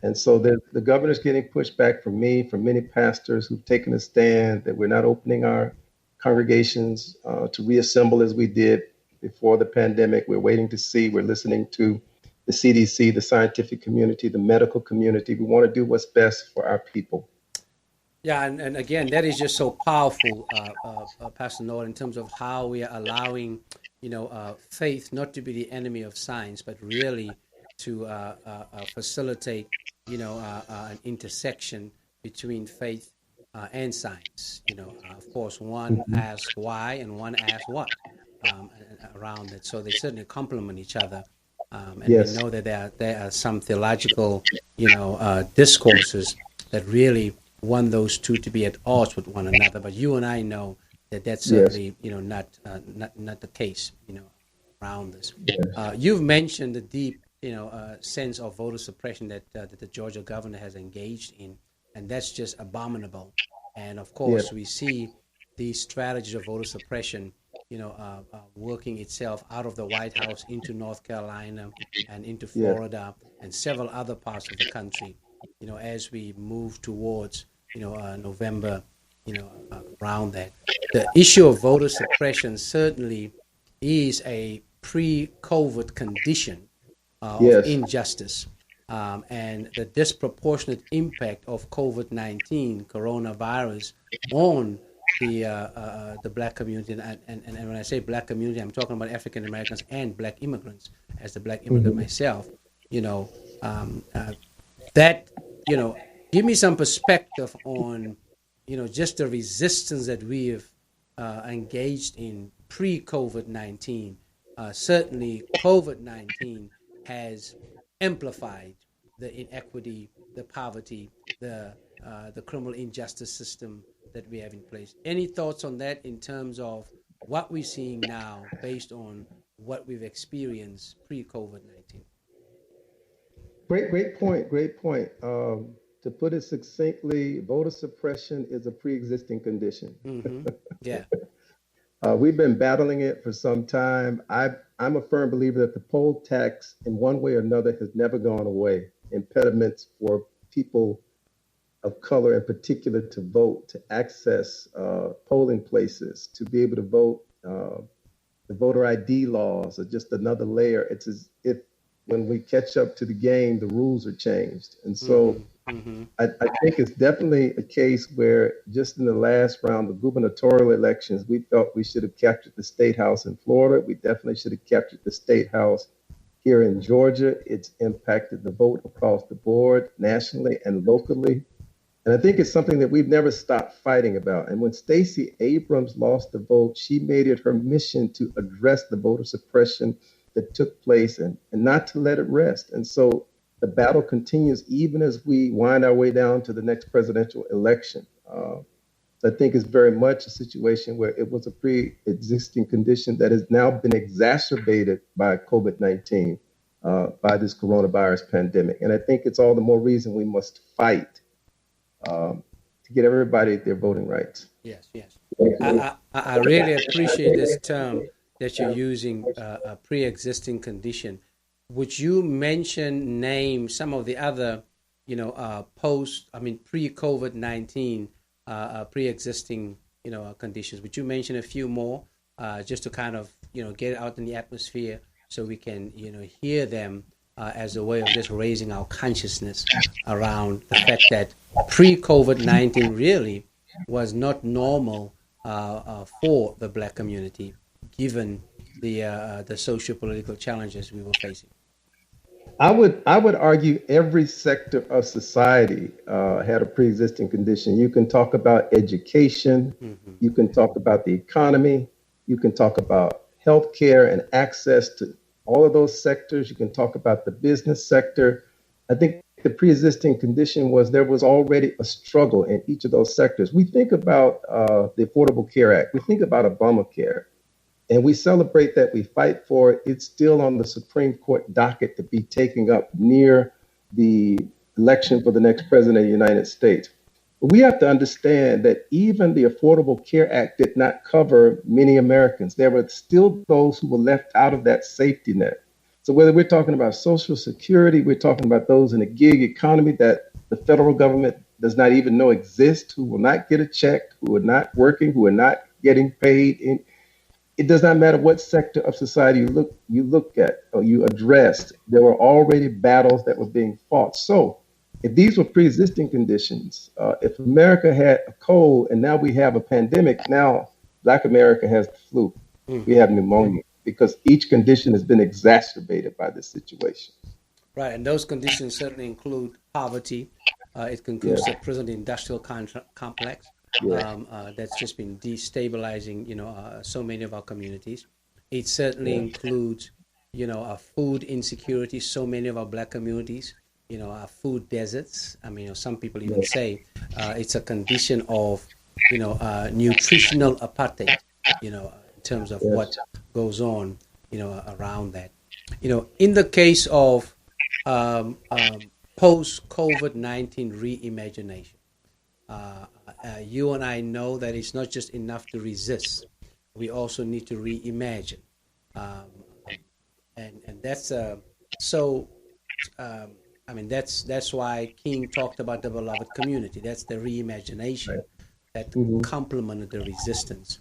And so the governor's getting pushback from me, from many pastors who've taken a stand that we're not opening our congregations to reassemble as we did before the pandemic. We're waiting to see. We're listening to the CDC, the scientific community, the medical community. We want to do what's best for our people. Yeah, and again, that is just so powerful, Pastor Norwood, in terms of how we are allowing, faith not to be the enemy of science, but really to facilitate, an intersection between faith and science. Of course, one asks why and one asks what around it. So they certainly complement each other. And Yes. we know that there are some theological, discourses that really want those two to be at odds with one another. But you and I know that that's certainly, not the case, around this. Yes. You've mentioned the deep, sense of voter suppression that the Georgia governor has engaged in, and that's just abominable. And of course, we see these strategies of voter suppression, working itself out of the White House into North Carolina and into Florida and several other parts of the country, as we move towards, November, around that. The issue of voter suppression certainly is a pre-COVID condition of injustice. And the disproportionate impact of COVID-19, coronavirus, on the Black community, and when I say Black community, I'm talking about African Americans and Black immigrants. As the Black immigrant myself, that give me some perspective on just the resistance that we have engaged in pre-COVID-19. Certainly, COVID-19 has amplified the inequity, the poverty, the criminal injustice system that we have in place. Any thoughts on that in terms of what we're seeing now based on what we've experienced pre-COVID-19? Great point. Great point. To put it succinctly, voter suppression is a pre-existing condition. Yeah. We've been battling it for some time. I'm a firm believer that the poll tax, in one way or another, has never gone away. Impediments for people of color, in particular, to vote, to access polling places, to be able to vote. The voter ID laws are just another layer. It's as if when we catch up to the game, the rules are changed. And so I think it's definitely a case where just in the last round of gubernatorial elections, we felt we should have captured the state house in Florida. We definitely should have captured the state house here in Georgia. It's impacted the vote across the board, nationally and locally. And I think it's something that we've never stopped fighting about. And when Stacey Abrams lost the vote, she made it her mission to address the voter suppression that took place and not to let it rest. And so The battle continues even as we wind our way down to the next presidential election. So I think it's very much a situation where it was a pre-existing condition that has now been exacerbated by COVID-19, by this coronavirus pandemic. And I think it's all the more reason we must fight to get everybody their voting rights. Yes, yes. I really appreciate this term that you're using, a pre-existing condition. Would you name some of the other, pre-COVID-19 pre-existing, conditions? Would you mention a few more, just to kind of, get it out in the atmosphere so we can, hear them as a way of just raising our consciousness around the fact that pre-COVID-19 really was not normal for the Black community, given the socio-political challenges we were facing? I would argue every sector of society had a pre-existing condition. You can talk about education, you can talk about the economy, you can talk about healthcare and access to all of those sectors. You can talk about the business sector. I think the pre-existing condition was there was already a struggle in each of those sectors. We think about the Affordable Care Act. We think about Obamacare. And we celebrate that, we fight for it. It's still on the Supreme Court docket to be taken up near the election for the next president of the United States. But we have to understand that even the Affordable Care Act did not cover many Americans. There were still those who were left out of that safety net. So whether we're talking about Social Security, we're talking about those in the gig economy that the federal government does not even know exist, who will not get a check, who are not working, who are not getting paid. It does not matter what sector of society you look at or you addressed. There were already battles that were being fought. So if these were pre-existing conditions, if America had a cold and now we have a pandemic, now Black America has the flu. We have pneumonia because each condition has been exacerbated by this situation. Right, and those conditions certainly include poverty. It concludes the prison industrial complex. That's just been destabilizing, so many of our communities. It certainly includes, food insecurity. So many of our Black communities, our food deserts. I mean, some people even say it's a condition of, nutritional apartheid, in terms of what goes on, around that. In the case of post-COVID-19 reimagination, you and I know that it's not just enough to resist. We also need to reimagine, and that's that's why King talked about the beloved community. That's the reimagination that complemented the resistance.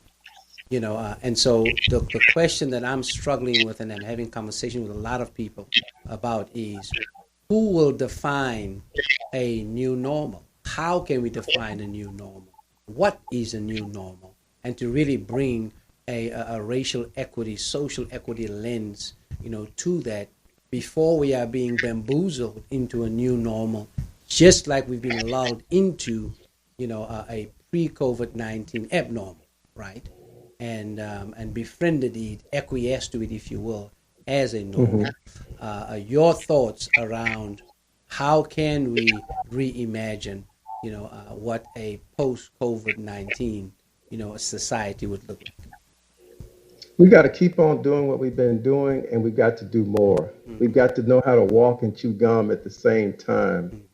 And so the question that I'm struggling with and I'm having conversation with a lot of people about is, who will define a new normal? How can we define a new normal? What is a new normal? And to really bring a racial equity, social equity lens, to that before we are being bamboozled into a new normal, just like we've been allowed into, a pre-COVID-19 abnormal, right? And befriended it, acquiesced to it, if you will, as a normal. Your thoughts around how can we reimagine, what a post-COVID-19, society would look like? We got to keep on doing what we've been doing, and we've got to do more. We've got to know how to walk and chew gum at the same time.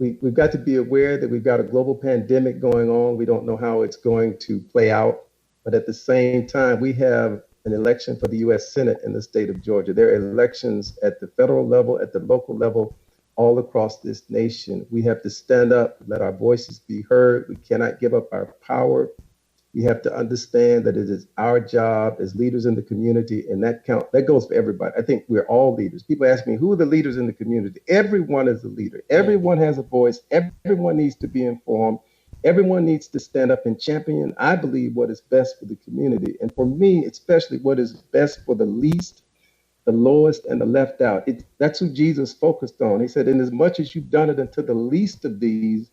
We've got to be aware that we've got a global pandemic going on. We don't know how it's going to play out. But at the same time, we have an election for the U.S. Senate in the state of Georgia. There are elections at the federal level, at the local level, all across this nation. We have to stand up, let our voices be heard. We cannot give up our power. We have to understand that it is our job as leaders in the community, and that goes for everybody. I think we're all leaders. People ask me, who are the leaders in the community? Everyone is a leader. Everyone has a voice. Everyone needs to be informed. Everyone needs to stand up and champion, I believe, what is best for the community. And for me, especially what is best for the least, the lowest, and the left out. That's who Jesus focused on. He said, in as much as you've done it unto the least of these,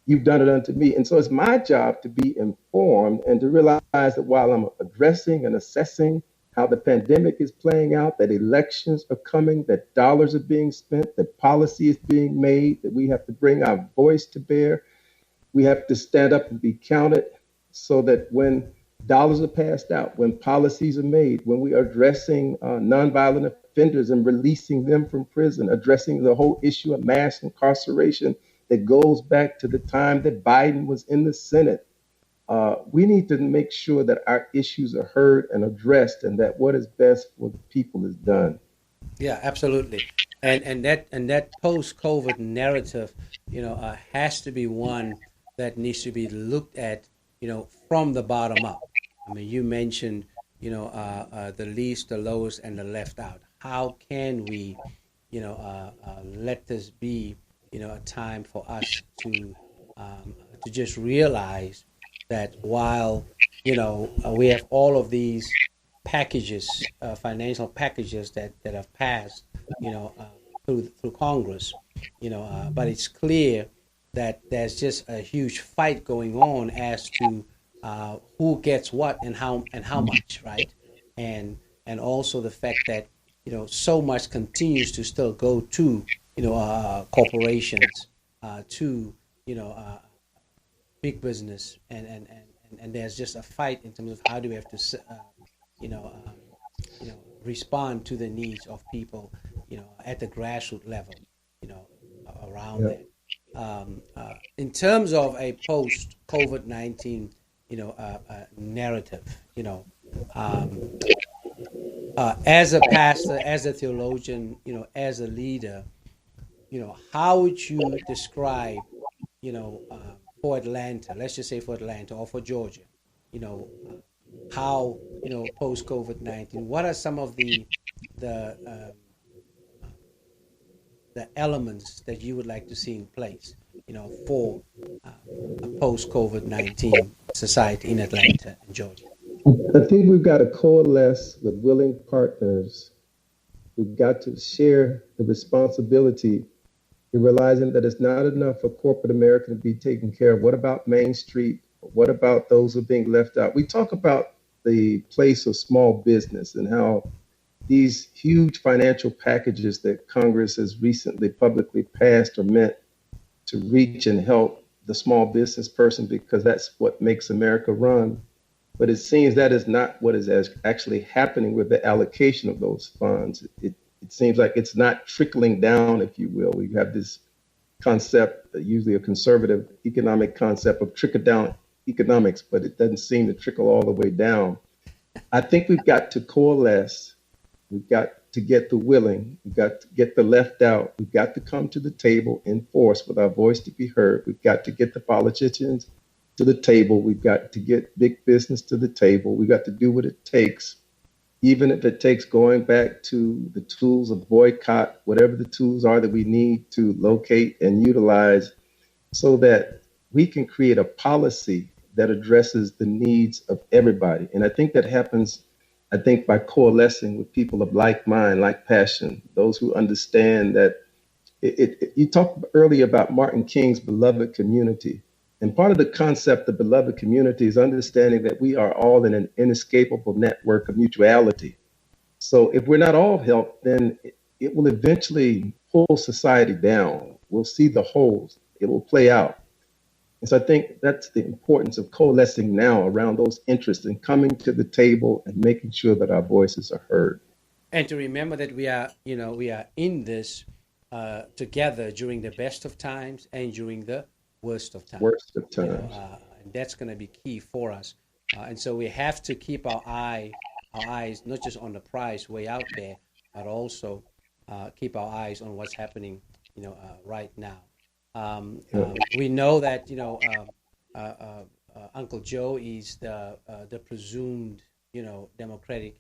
you've done it unto me. And so it's my job to be informed and to realize that while I'm addressing and assessing how the pandemic is playing out, that elections are coming, that dollars are being spent, that policy is being made, that we have to bring our voice to bear. We have to stand up and be counted so that when dollars are passed out, when policies are made, when we are addressing nonviolent offenders and releasing them from prison, addressing the whole issue of mass incarceration that goes back to the time that Biden was in the Senate. We need to make sure that our issues are heard and addressed, and that what is best for the people is done. Yeah, absolutely. And that post-COVID narrative, has to be one that needs to be looked at, from the bottom up. I mean, you mentioned, the least, the lowest, and the left out. How can we, let this be, a time for us to just realize that while, we have all of these packages, financial packages that have passed, through Congress, but it's clear that there's just a huge fight going on as to who gets what and how much, right? And also the fact that so much continues to still go to corporations, to big business, and there's just a fight in terms of how do we have to respond to the needs of people, at the grassroots level, around that. In terms of a post-COVID-19, narrative, as a pastor, as a theologian, as a leader, how would you describe, for Atlanta, let's just say for Atlanta or for Georgia, how, post COVID-19, what are some of the elements that you would like to see in place, for a post COVID-19 society in Atlanta and Georgia? I think we've got to coalesce with willing partners. We've got to share the responsibility in realizing that it's not enough for corporate America to be taken care of. What about Main Street? What about those who are being left out? We talk about the place of small business and how these huge financial packages that Congress has recently publicly passed are meant to reach and help the small business person because that's what makes America run. But it seems that is not what is actually happening with the allocation of those funds. It seems like it's not trickling down, if you will. We have this concept, usually a conservative economic concept of trickle-down economics, but it doesn't seem to trickle all the way down. I think we've got to coalesce. We've got to get the willing. We've got to get the left out. We've got to come to the table in force with our voice to be heard. We've got to get the politicians to the table. We've got to get big business to the table. We've got to do what it takes, even if it takes going back to the tools of boycott, whatever the tools are that we need to locate and utilize so that we can create a policy that addresses the needs of everybody. And I think that happens, by coalescing with people of like mind, like passion, those who understand that you talked earlier about Martin King's beloved community. And part of the concept of beloved community is understanding that we are all in an inescapable network of mutuality. So if we're not all helped, then it will eventually pull society down. We'll see the holes. It will play out. And so I think that's the importance of coalescing now around those interests and coming to the table and making sure that our voices are heard. And to remember that we are in this together during the best of times and during the worst of times. And that's going to be key for us. And so we have to keep our eyes not just on the prize way out there, but also keep our eyes on what's happening, right now. We know that Uncle Joe is the presumed Democratic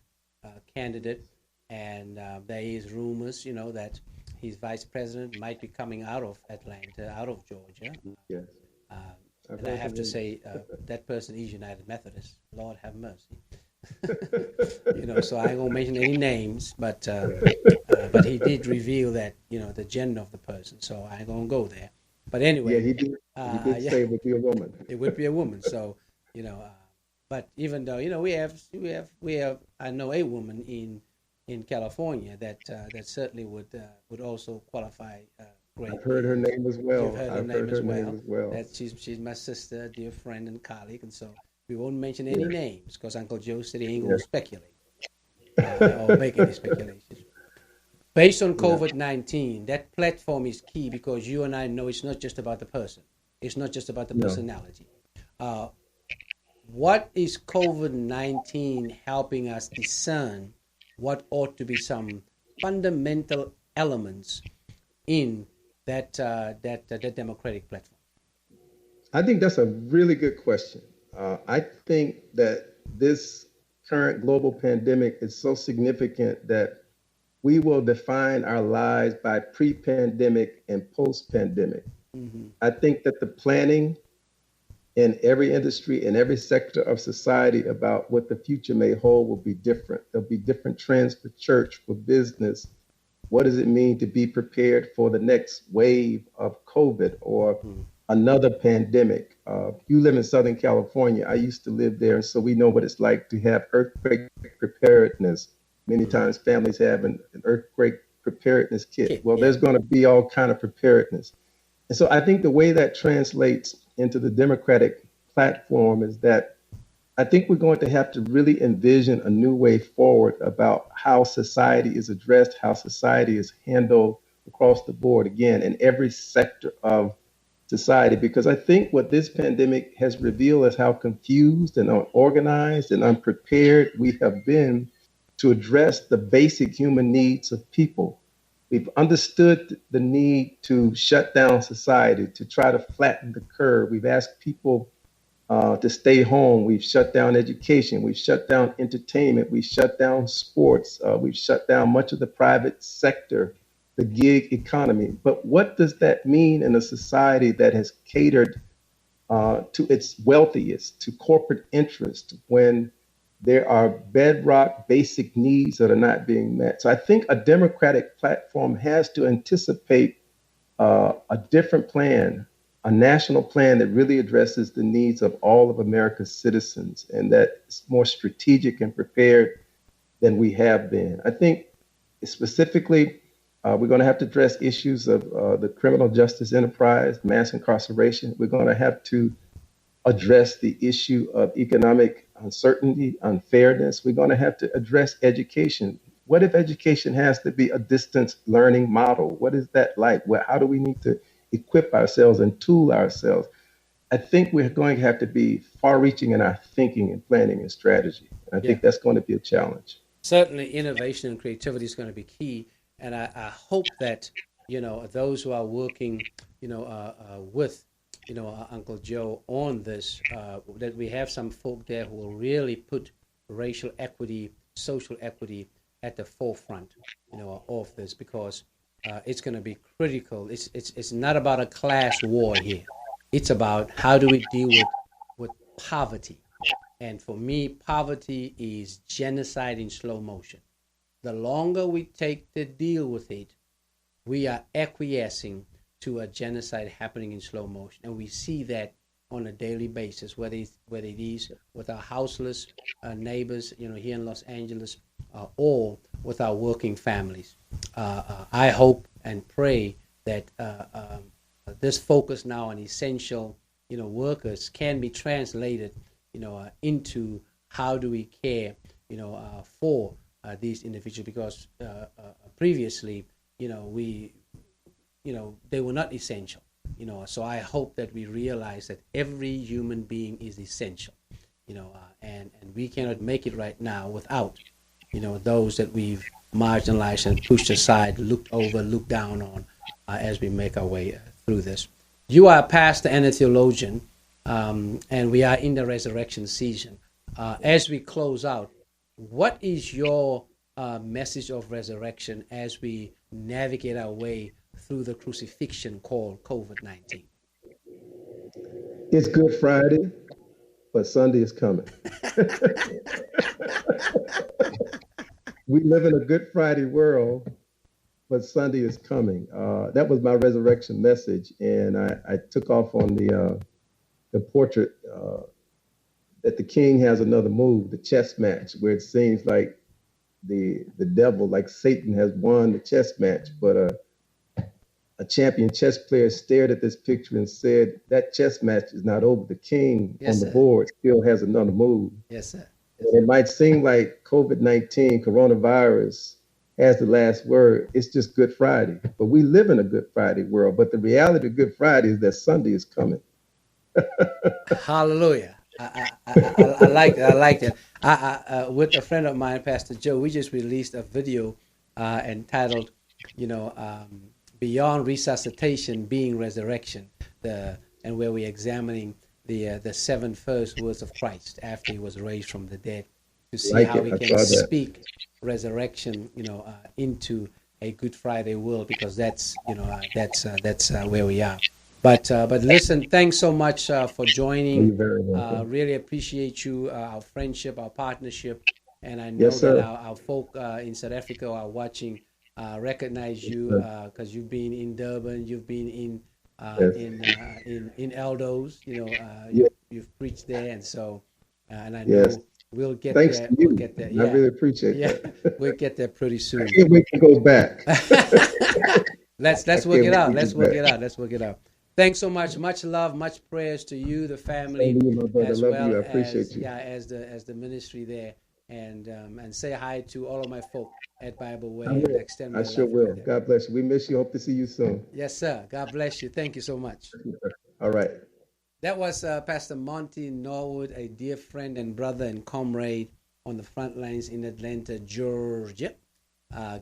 candidate, and there is rumors that his vice president might be coming out of Atlanta, out of Georgia. Yes. And I have to say that person is United Methodist. Lord have mercy. So I ain't gonna mention any names, but he did reveal that the gender of the person. So I ain't gonna go there. But anyway, he did say it would be a woman. It would be a woman. So But even though we have I know a woman in California that certainly would also qualify I've heard greatly. her And name as you've well. heard her I've name heard as her name well. as well. That she's my sister, dear friend and colleague, and so we won't mention any Yeah, names because Uncle Joe said he ain't yeah. gonna speculate or make any speculations. Based on Yeah, COVID-19, that platform is key because you and I know it's not just about the person. It's not just about the no. personality. Uh, what is COVID-19 helping us discern what ought to be some fundamental elements in that democratic platform? I think that's a really good question. I think that this current global pandemic is so significant that we will define our lives by pre-pandemic and post-pandemic. Mm-hmm. I think that the planning in every industry, in every sector of society about what the future may hold will be different. There'll be different trends for church, for business. What does it mean to be prepared for the next wave of COVID or Mm-hmm. another pandemic? You live in Southern California. I used to live there, and so we know what it's like to have earthquake preparedness. Many Mm-hmm. times families have an earthquake preparedness kit. Okay. Well, Yeah. there's going to be all kind of preparedness. And so I think the way that translates into the Democratic platform is that I think we're going to have to really envision a new way forward about how society is addressed, how society is handled across the board, again, in every sector of society. Because I think what this pandemic has revealed is how confused and unorganized and unprepared we have been to address the basic human needs of people. We've understood the need to shut down society, to try to flatten the curve. We've asked people to stay home. We've shut down education. We've shut down entertainment. We've shut down sports. We've shut down much of the private sector, the gig economy. But what does that mean in a society that has catered to its wealthiest, to corporate interest, when there are bedrock basic needs that are not being met? So I think a democratic platform has to anticipate a different plan, a national plan that really addresses the needs of all of America's citizens and that's more strategic and prepared than we have been. I think specifically, we're going to have to address issues of the criminal justice enterprise, mass incarceration. We're going to have to address the issue of economic uncertainty, unfairness. We're going to have to address education. What if education has to be a distance learning model? What is that like? How do we need to equip ourselves and tool ourselves? I think we're going to have to be far reaching in our thinking and planning and strategy. And I Yeah. think that's going to be a challenge. Certainly, innovation and creativity is going to be key, and I hope that those who are working, with Uncle Joe on this, that we have some folk there who will really put racial equity, social equity at the forefront, of this because it's going to be critical. It's not about a class war here. It's about how do we deal with poverty. And for me, poverty is genocide in slow motion. The longer we take to deal with it, we are acquiescing to a genocide happening in slow motion. And we see that on a daily basis, whether it is with our houseless neighbors, here in Los Angeles, or with our working families. I hope and pray that this focus now on essential, workers can be translated into how do we care, for these individuals because previously, they were not essential, So I hope that we realize that every human being is essential, and we cannot make it right now without, those that we've marginalized and pushed aside, looked over, looked down on, as we make our way through this. You are a pastor and a theologian. And we are in the resurrection season. As we close out, what is your message of resurrection as we navigate our way through the crucifixion called COVID-19? It's Good Friday, but Sunday is coming. We live in a Good Friday world, but Sunday is coming. That was my resurrection message, and I took off on the portrait that the king has another move, the chess match, where it seems like the devil, like Satan, has won the chess match, but a champion chess player stared at this picture and said, that chess match is not over. The king on the board still has another move. Yes, sir. And it might seem like COVID-19, coronavirus, has the last word. It's just Good Friday. But we live in a Good Friday world. But the reality of Good Friday is that Sunday is coming. Hallelujah. I like that. I like that. With a friend of mine, Pastor Joe, we just released a video entitled, Beyond Resuscitation, Being Resurrection, and where we're examining the 7 first words of Christ after he was raised from the dead, to see how we can speak resurrection, into a Good Friday world, because that's where we are. But listen, thanks so much for joining. Really appreciate you, our friendship, our partnership, and I know that our folk in South Africa are watching. Recognize you because you've been in Durban, you've been in Eldos, you've preached there, and so and I know we'll get Thanks there. To you. We'll get there. Yeah. I really appreciate that. We'll get there pretty soon. I can't wait to go back. Let's work it out. Let's work it out. Thanks so much. Much love, much prayers to you, the family, as well as the ministry there. And say hi to all of my folk at Bible Way. I sure will. God bless you. We miss you. Hope to see you soon. Yes, sir. God bless you. Thank you so much. All right. That was Pastor Monte Norwood, a dear friend and brother and comrade on the front lines in Atlanta, Georgia.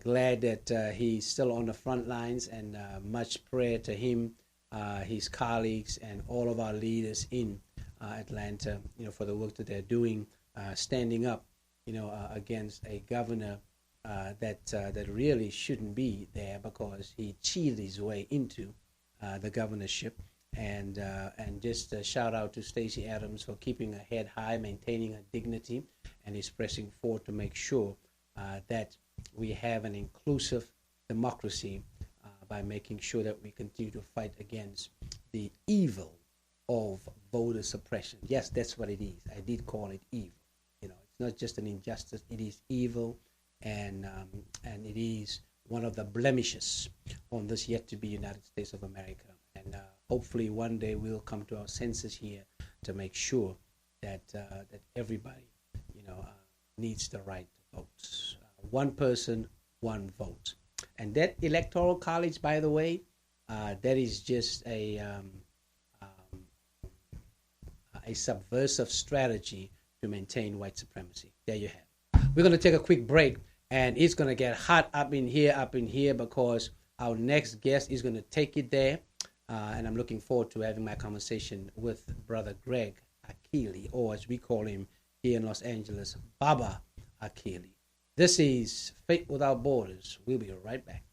Glad that he's still on the front lines, and much prayer to him, his colleagues, and all of our leaders in Atlanta, for the work that they're doing, standing up, against a governor that really shouldn't be there, because he cheated his way into the governorship. And just a shout out to Stacey Adams for keeping her head high, maintaining her dignity, and is pressing forward to make sure that we have an inclusive democracy by making sure that we continue to fight against the evil of voter suppression. Yes, that's what it is. I did call it evil. It's not just an injustice; it is evil, and it is one of the blemishes on this yet to be United States of America. And hopefully one day we'll come to our senses here to make sure that everybody, needs the right to vote. One person, one vote. And that electoral college, by the way, that is just a subversive strategy to maintain white supremacy. There you have it. We're going to take a quick break, and it's going to get hot up in here, because our next guest is going to take it there. And I'm looking forward to having my conversation with Brother Greg Akili, or as we call him here in Los Angeles, Baba Akili. This is Faith Without Borders. We'll be right back.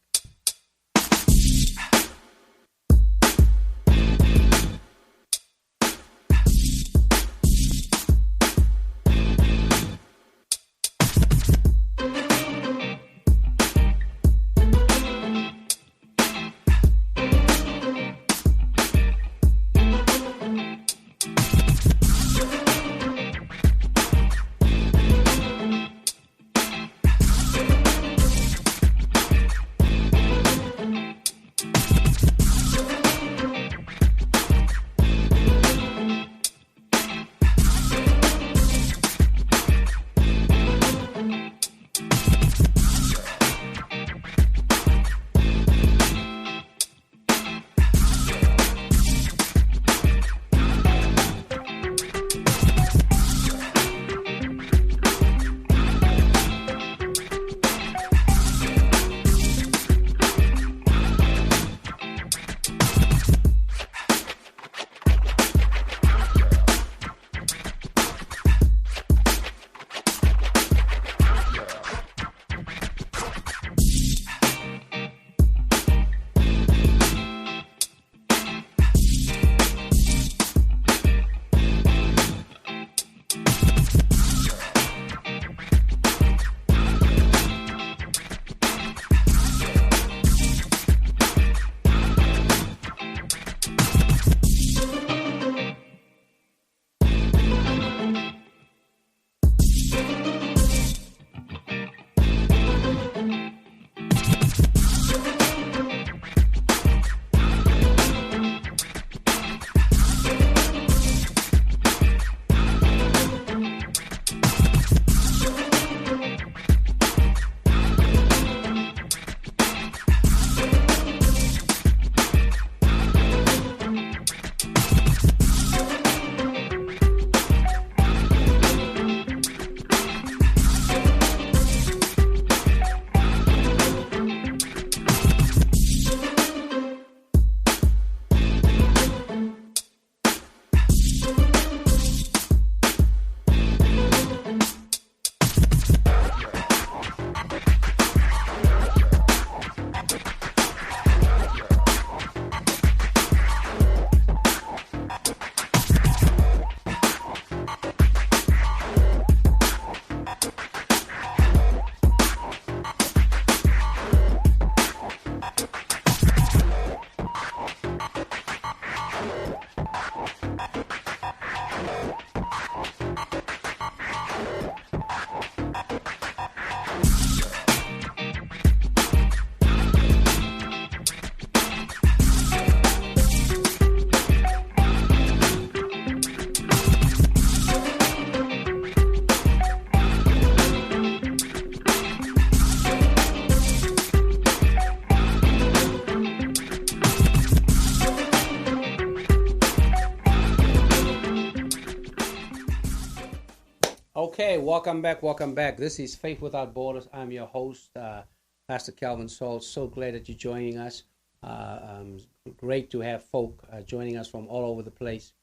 welcome back, welcome back. This is Faith Without Borders. I'm your host, Pastor Kelvin Sauls. So glad that you're joining us. Great to have folk joining us from all over the place,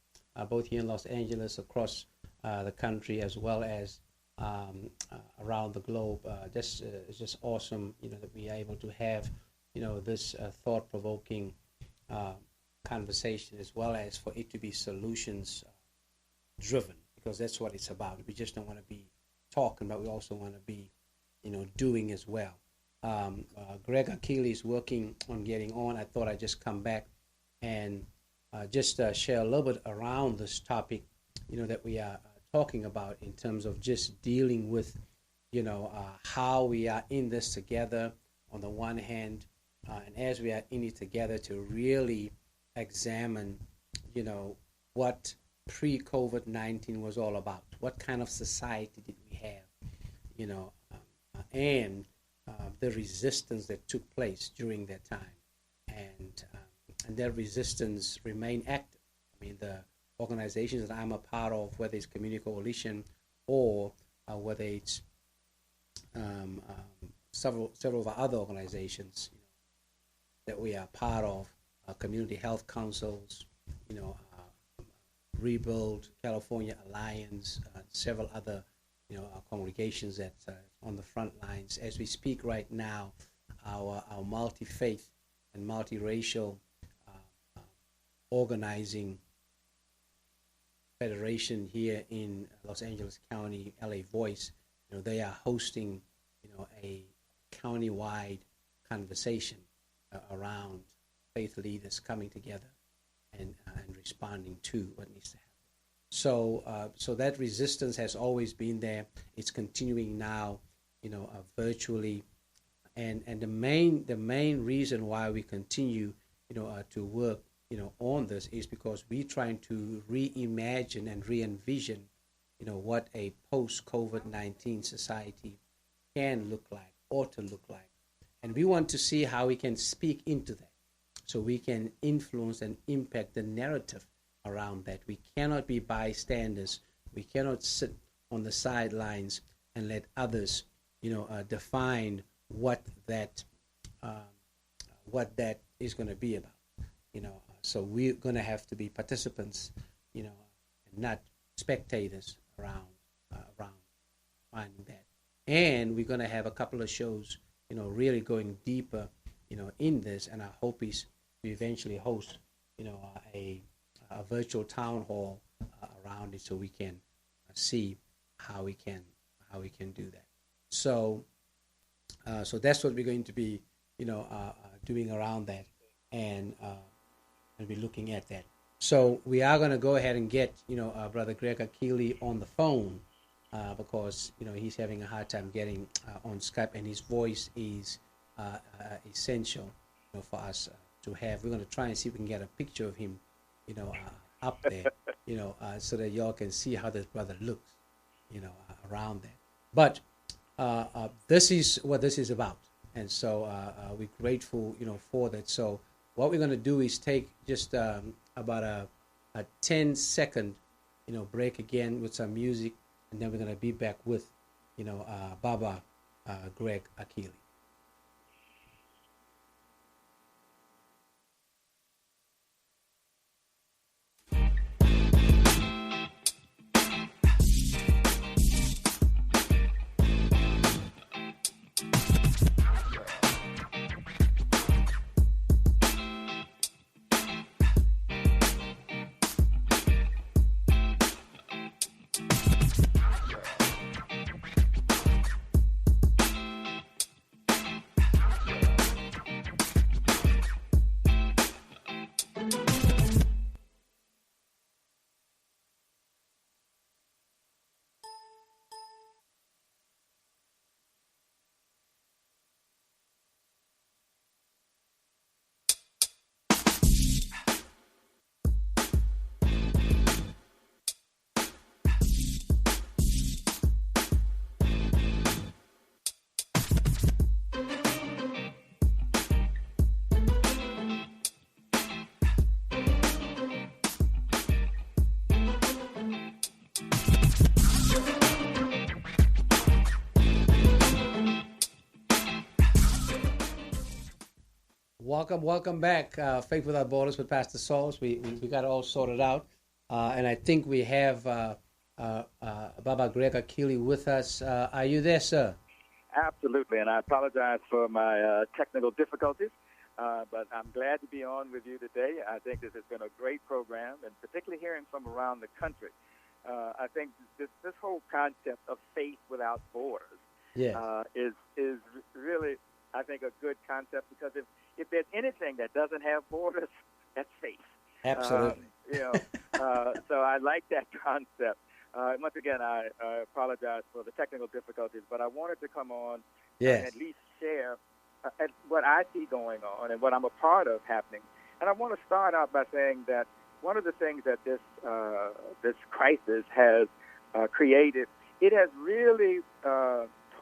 both here in Los Angeles, across the country, as well as around the globe. It's just awesome, that we are able to have, this thought-provoking conversation, as well as for it to be solutions driven, because that's what it's about. We just don't want to be talking, but we also want to be, doing as well. Greg Akili is working on getting on. I thought I'd just come back and just share a little bit around this topic, that we are talking about in terms of just dealing with, how we are in this together on the one hand, and as we are in it together to really examine, what pre-COVID-19 was all about. What kind of society did we have, and the resistance that took place during that time, and that resistance remained active. I mean, the organizations that I'm a part of, whether it's Community Coalition or whether it's several of our other organizations that we are part of, community health councils, Rebuild, California Alliance, several other, congregations that on the front lines. As we speak right now, our multi-faith and multiracial organizing federation here in Los Angeles County, LA Voice, they are hosting, a county-wide conversation around faith leaders coming together and responding to what needs to happen. So that resistance has always been there. It's continuing now, virtually, and the main reason why we continue, to work, on this is because we're trying to reimagine and re-envision, what a post-COVID-19 society can look like, ought to look like, and we want to see how we can speak into that, so we can influence and impact the narrative around that. We cannot be bystanders. We cannot sit on the sidelines and let others, define what that is going to be about. So we're going to have to be participants, and not spectators around finding that. And we're going to have a couple of shows, really going deeper, in this. And our hope is to eventually host, a virtual town hall around it, so we can see how we can do that. So that's what we're going to be, doing around that, and be looking at that. So we are going to go ahead and get, Brother Greg Akili on the phone, because he's having a hard time getting on Skype, and his voice is essential, for us to have. We're going to try and see if we can get a picture of him, up there, so that y'all can see how this brother looks, around that. But this is what this is about, and so we're grateful, for that. So what we're going to do is take just about a 10-second, break again with some music, and then we're going to be back with, Baba Greg Akili. Welcome back. Faith Without Borders with Pastor Sauls. We got it all sorted out, and I think we have Baba Greg Akili with us. Are you there, sir? Absolutely, and I apologize for my technical difficulties, but I'm glad to be on with you today. I think this has been a great program, and particularly hearing from around the country. I think this whole concept of faith without borders is really, I think, a good concept, because if there's anything that doesn't have borders, that's faith. Absolutely. So I like that concept. Once again, I apologize for the technical difficulties, but I wanted to come on and at least share what I see going on and what I'm a part of happening. And I want to start out by saying that one of the things that this crisis has created, it has really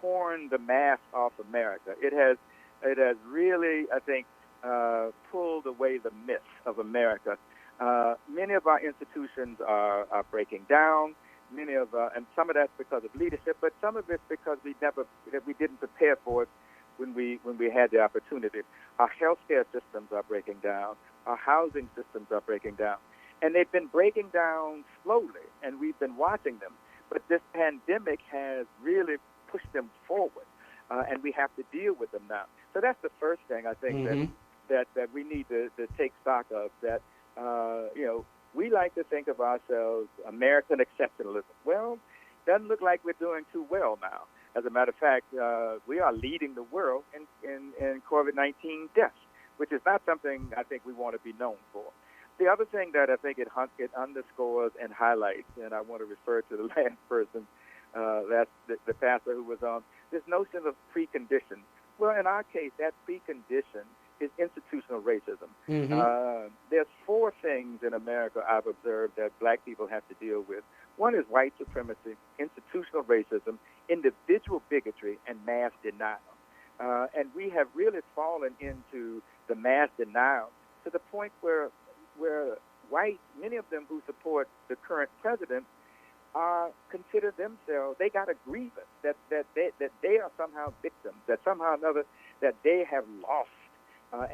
torn the mask off America. It has really, I think, pulled away the myth of America. Many of our institutions are breaking down. And some of that's because of leadership, but some of it's because we didn't prepare for it when we had the opportunity. Our healthcare systems are breaking down. Our housing systems are breaking down, and they've been breaking down slowly, and we've been watching them. But this pandemic has really pushed them forward, and we have to deal with them now. So that's the first thing I think that we need to take stock of. That we like to think of ourselves American exceptionalism. Well, doesn't look like we're doing too well now. As a matter of fact, we are leading the world in COVID-19 deaths, which is not something I think we want to be known for. The other thing that I think it underscores and highlights, and I want to refer to the last person, that's the pastor who was on, this notion of precondition. Well, in our case, that precondition is institutional racism. There's four things in America I've observed that black people have to deal with. One is white supremacy, institutional racism, individual bigotry, and mass denial. And we have really fallen into the mass denial to the point where white, many of them who support the current president, consider themselves, they got a grievance that they are somehow victims, that somehow or another that they have lost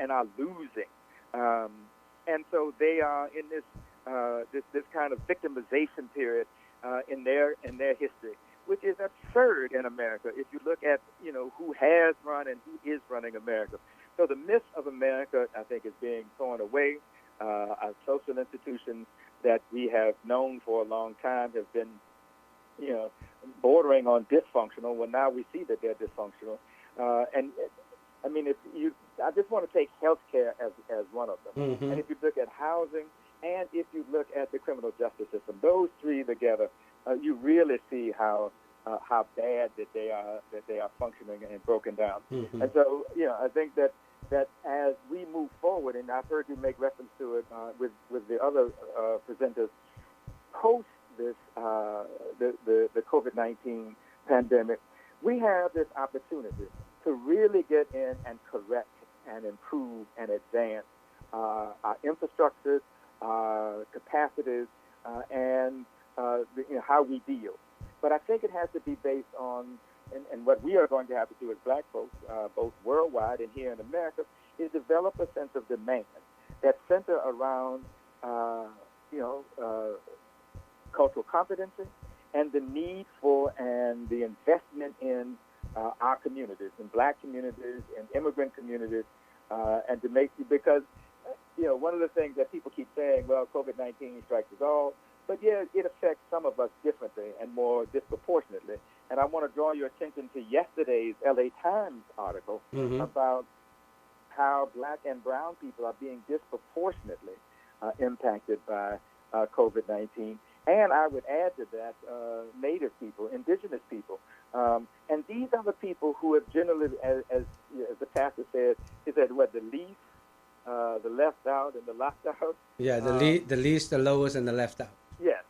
and are losing. And so they are in this kind of victimization period in their history, which is absurd in America if you look at who has run and who is running America. So the myth of America, I think, is being torn away. Our social institutions that we have known for a long time have been, bordering on dysfunctional. Well, now we see that they're dysfunctional. I just want to take healthcare as one of them. And if you look at housing, and if you look at the criminal justice system, those three together, you really see how bad that they are functioning and broken down. And so, I think that as we move forward, and I've heard you make reference to it with the other presenters, post this the COVID-19 pandemic, we have this opportunity to really get in and correct and improve and advance our infrastructures, our capacities, and how we deal. But I think it has to be based on, and what we are going to have to do as black folks, both worldwide and here in America, is develop a sense of demand that center around, cultural competency and the need for and the investment in our communities, in black communities, in immigrant communities, and to make, because, one of the things that people keep saying, well, COVID-19 strikes us all, but yeah, it affects some of us differently and more disproportionately. And I want to draw your attention to yesterday's LA Times article about how black and brown people are being disproportionately impacted by COVID-19. And I would add to that Native people, indigenous people. And these are the people who have generally, as the pastor said, he said, the least, the left out, and the locked out? Yeah, the least, the lowest, and the left out. Yes.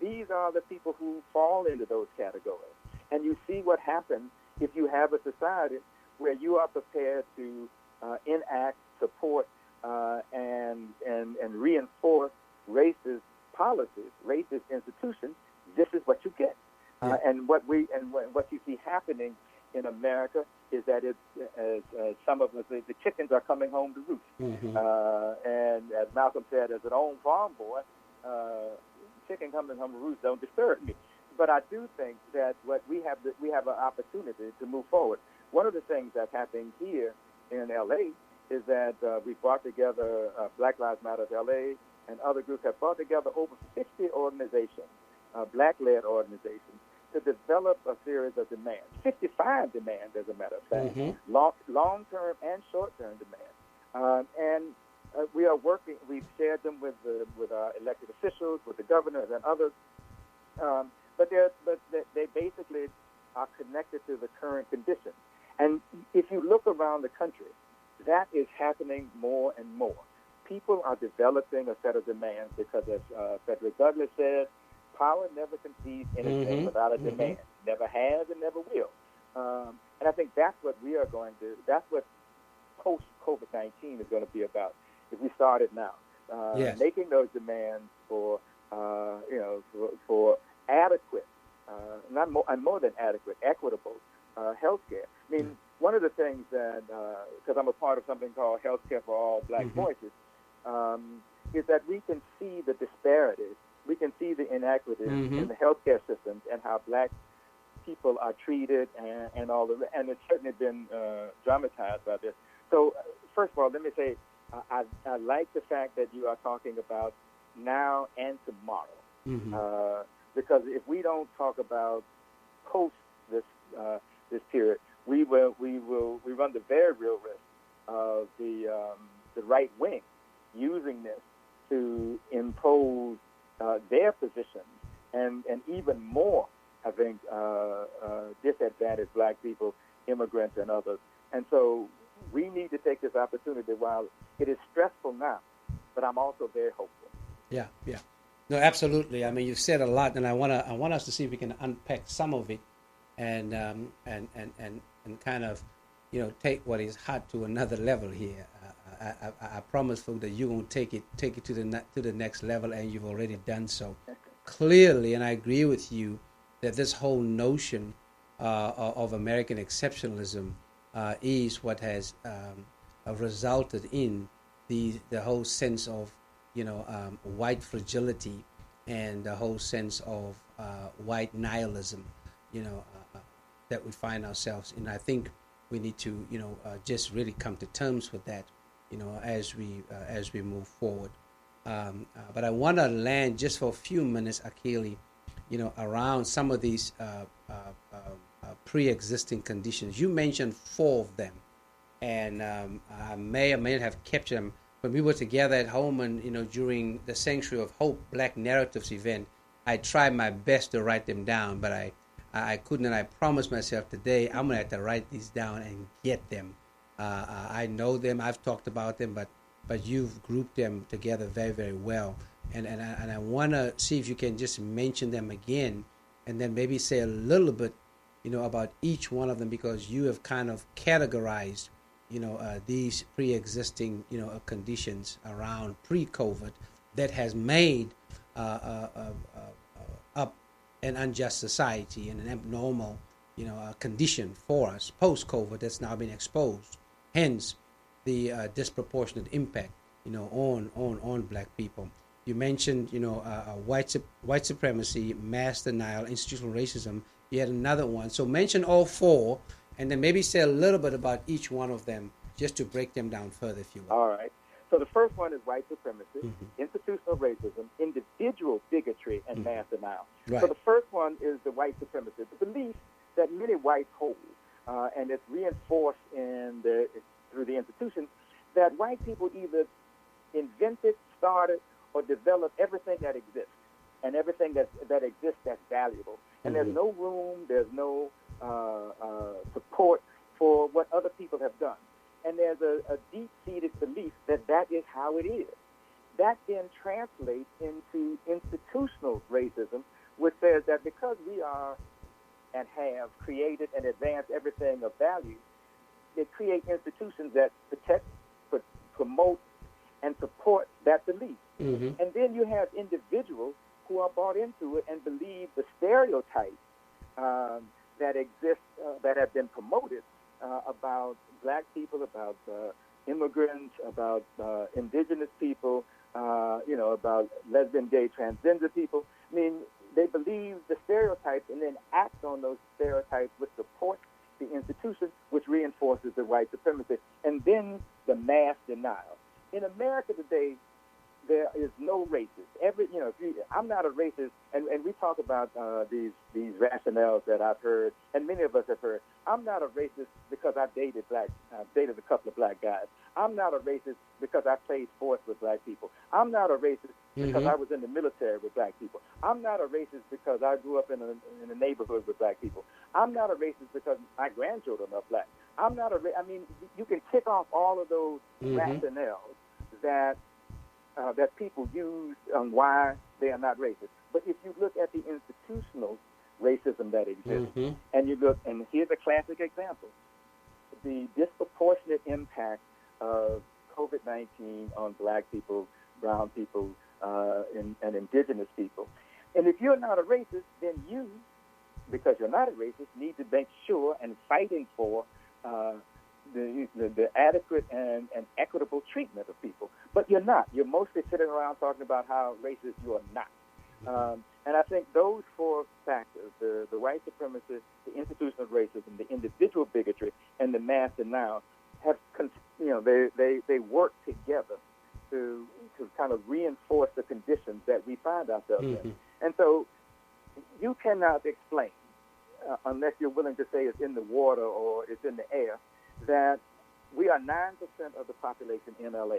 These are the people who fall into those categories. And you see what happens if you have a society where you are prepared to enact, support, and reinforce racist policies, racist institutions. This is what you get. And what you see happening in America is that it's, as some of us say, the chickens are coming home to roost. Mm-hmm. And as Malcolm said, as an old farm boy, chicken coming home to roost don't disturb me. But I do think that we have an opportunity to move forward. One of the things that's happening here in L.A. is that we brought together Black Lives Matter of L.A. and other groups have brought together over 50 organizations, black-led organizations, to develop a series of demands, 55 demands, as a matter of fact, Mm-hmm. long-term and short-term demands. And we are working. We've shared them with our elected officials, with the governors and others. But they basically are connected to the current conditions. And if you look around the country, that is happening more and more. People are developing a set of demands because, as Frederick Douglass said, power never conceives anything Mm-hmm. without a Mm-hmm. demand. Never has and never will. And I think that's what we are going to, that's what post-COVID-19 is going to be about if we start it now. Yes. Making those demands for adequate, not more, and more than adequate, equitable health care. I mean, one of the things that, because I'm a part of something called Healthcare for All Black Mm-hmm. Voices, is that we can see the disparities, we can see the inequities Mm-hmm. in the healthcare systems and how black people are treated and all the, and it's certainly been dramatized by this. So, first of all, let me say, I like the fact that you are talking about now and tomorrow. Mm-hmm. Because if we don't talk about post this period, we run the very real risk of the right wing using this to impose their positions and even more, I think, disadvantaged black people, immigrants, and others. And so we need to take this opportunity while it is stressful now, but I'm also very hopeful. Yeah, yeah. No, absolutely. I mean, you've said a lot, and I want us to see if we can unpack some of it, and kind of, take what is hot to another level here. I promise, folks, that you're going to take it to the next level, and you've already done so clearly. And I agree with you that this whole notion of American exceptionalism is what has resulted in the whole sense of white fragility and the whole sense of white nihilism, that we find ourselves in. I think we need to, just really come to terms with that, as we move forward. But I want to land just for a few minutes, Akili, around some of these pre-existing conditions. You mentioned 4 of them, and I may or may not have captured them. When we were together at home and, during the Sanctuary of Hope Black Narratives event, I tried my best to write them down, but I couldn't, and I promised myself today I'm going to have to write these down and get them. I know them, I've talked about them, but you've grouped them together very, very well. And I want to see if you can just mention them again, and then maybe say a little bit, about each one of them, because you have kind of categorized these pre-existing, conditions around pre-COVID that has made up an unjust society and an abnormal, condition for us post-COVID that's now been exposed. Hence, the disproportionate impact, on black people. You mentioned, white supremacy, mass denial, institutional racism. You had another one. So mention all 4. And then maybe say a little bit about each one of them, just to break them down further, if you will. All right. So the first one is white supremacy, institutional racism, individual bigotry, and mass denial. Right. So the first one is the white supremacy, the belief that many whites hold, and it's reinforced through the institutions, that white people either invented, started, or developed everything that exists, and everything that exists that's valuable. And there's no room, there's no support for what other people have done. And there's a deep-seated belief that is how it is. That then translates into institutional racism, which says that because we are and have created and advanced everything of value, they create institutions that protect, promote, and support that belief. Mm-hmm. And then you have individuals who are bought into it and believe the stereotype that exist, that have been promoted about black people, about immigrants, about indigenous people, about lesbian, gay, transgender people. I mean, they believe the stereotypes and then act on those stereotypes, which support the institution, which reinforces the white supremacy, and then the mass denial. In America today, there is no racist. I'm not a racist, and we talk about these rationales that I've heard, and many of us have heard. I'm not a racist because I dated a couple of black guys. I'm not a racist because I played sports with black people. I'm not a racist because I was in the military with black people. I'm not a racist because I grew up in a neighborhood with black people. I'm not a racist because my grandchildren are black. I'm not you can tick off all of those rationales that people use on why they are not racist. But if you look at the institutional racism that exists, and you look, and here's a classic example, the disproportionate impact of COVID-19 on black people, brown people, and indigenous people. And if you're not a racist, then you, because you're not a racist, need to make sure and fighting for the adequate and equitable treatment of people. But you're not. You're mostly sitting around talking about how racist you are not. And I think those four factors, the white supremacy, the institutional racism, the individual bigotry, and the mass denial, have they work together to kind of reinforce the conditions that we find ourselves in. And so you cannot explain, unless you're willing to say it's in the water or it's in the air, that we are 9% of the population in LA,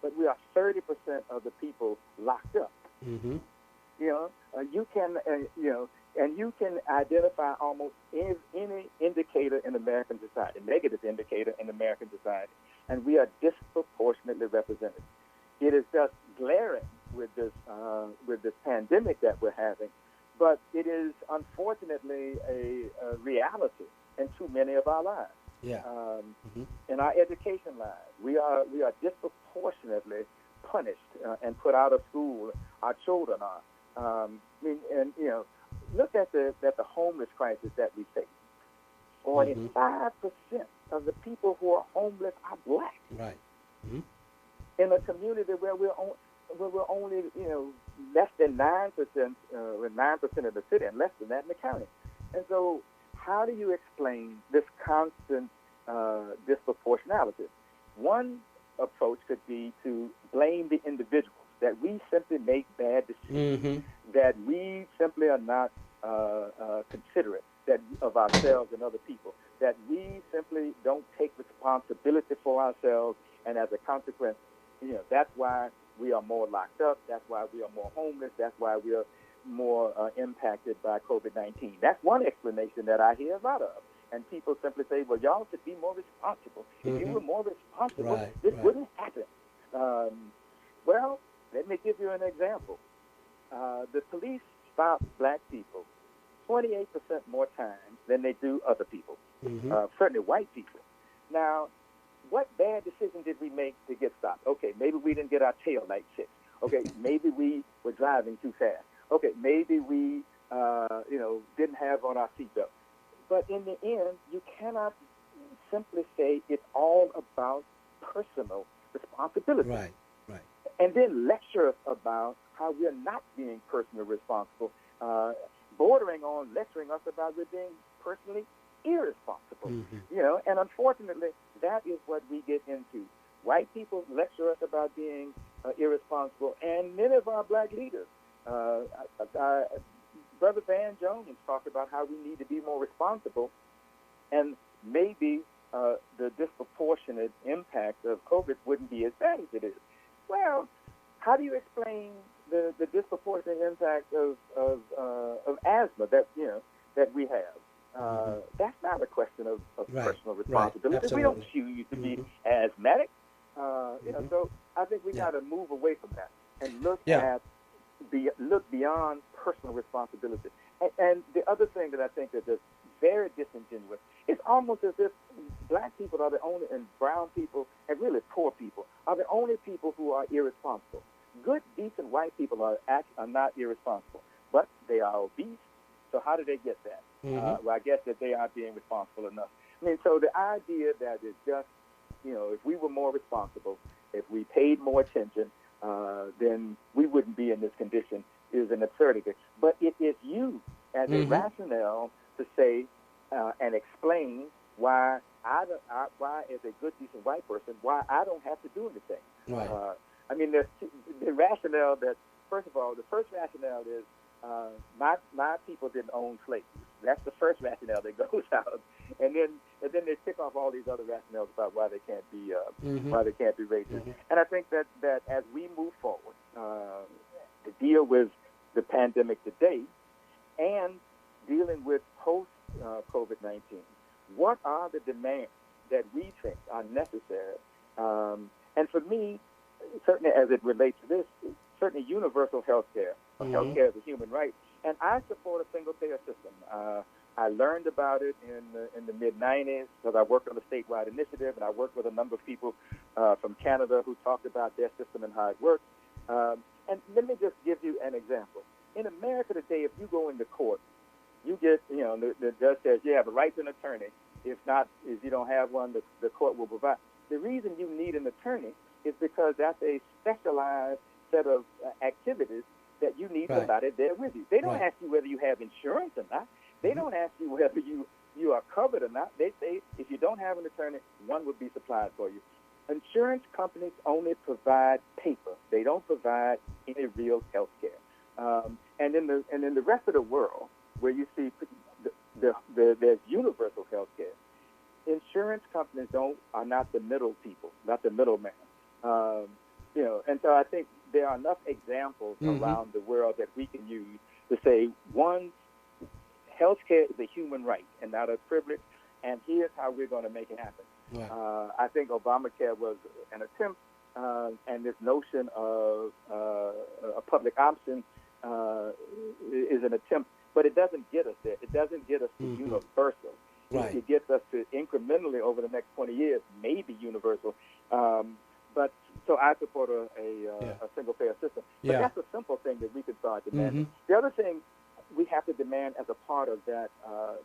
but we are 30% of the people locked up. You can, and you can identify almost any indicator in American society, negative indicator in American society, and we are disproportionately represented. It is just glaring with this pandemic that we're having, but it is unfortunately a reality in too many of our lives. In our education lives, we are disproportionately punished and put out of school. Our children are. Look at the homeless crisis that we face. 45% of the people who are homeless are black. Right. In a community where we're only less than 9%, 9% of the city, and less than that in the county. And so, how do you explain this constant disproportionality? One approach could be to blame the individuals, that we simply make bad decisions, that we simply are not considerate of ourselves and other people, that we simply don't take responsibility for ourselves, and as a consequence, that's why we are more locked up, that's why we are more homeless, that's why we are more impacted by COVID-19. That's one explanation that I hear a lot of. And people simply say, well, y'all should be more responsible. If you were more responsible, this wouldn't happen. Well, let me give you an example. The police stop black people 28% more times than they do other people, certainly white people. Now, what bad decision did we make to get stopped? Okay, maybe we didn't get our tail light fixed. Okay, maybe we were driving too fast. Okay, maybe we, didn't have on our seatbelt. But in the end, you cannot simply say it's all about personal responsibility. Right. And then lecture us about how we're not being personally responsible, bordering on lecturing us about we're being personally irresponsible. And unfortunately, that is what we get into. White people lecture us about being irresponsible, and many of our black leaders, Brother Van Jones talked about how we need to be more responsible, and maybe the disproportionate impact of COVID wouldn't be as bad as it is. Well, how do you explain the disproportionate impact of asthma that we have? That's not a question of personal responsibility. We don't choose to be asthmatic. So I think we got to move away from that and look beyond personal responsibility. And the other thing that I think that is very disingenuous, it's almost as if black people are the only, and brown people, and really poor people, are the only people who are irresponsible. Good, decent white people are not irresponsible, but they are obese. So how do they get that? Well, I guess that they aren't being responsible enough. I mean, so the idea that it's just, if we were more responsible, if we paid more attention, then we wouldn't be in this condition is an absurdity. But it is used as a rationale to say and explain why why, as a good, decent white person, why I don't have to do anything. Right. I mean, the rationale that, first of all, the first rationale is my people didn't own slaves. That's the first rationale that goes out, and then they tick off all these other rationales about why they can't be racist. And I think that as we move forward to deal with the pandemic today and dealing with post COVID-19, what are the demands that we think are necessary? And for me, certainly as it relates to this, certainly universal health care. Health care is a human right. And I support a single-payer system. I learned about it in the mid-'90s because I worked on a statewide initiative, and I worked with a number of people from Canada who talked about their system and how it works. And let me just give you an example. In America today, if you go into court, you get, the judge says you have a right to an attorney. If not, if you don't have one, the court will provide. The reason you need an attorney is because that's a specialized set of activities that you need somebody there with you. They don't ask you whether you have insurance or not. They don't ask you whether you are covered or not. They say if you don't have an attorney, one would be supplied for you. Insurance companies only provide paper. They don't provide any real health care. And in the rest of the world, where you see there's universal health care, insurance companies are not the middle people, not the middleman. And so I think there are enough examples around the world that we can use to say, one, health care is a human right and not a privilege, and here's how we're going to make it happen. Yeah. I think Obamacare was an attempt, and this notion of a public option is an attempt, but it doesn't get us there. It doesn't get us to universal. Right. It gets us to incrementally over the next 20 years, maybe universal. But so I support a single-payer system. But that's a simple thing that we could start demanding. The other thing we have to demand as a part of that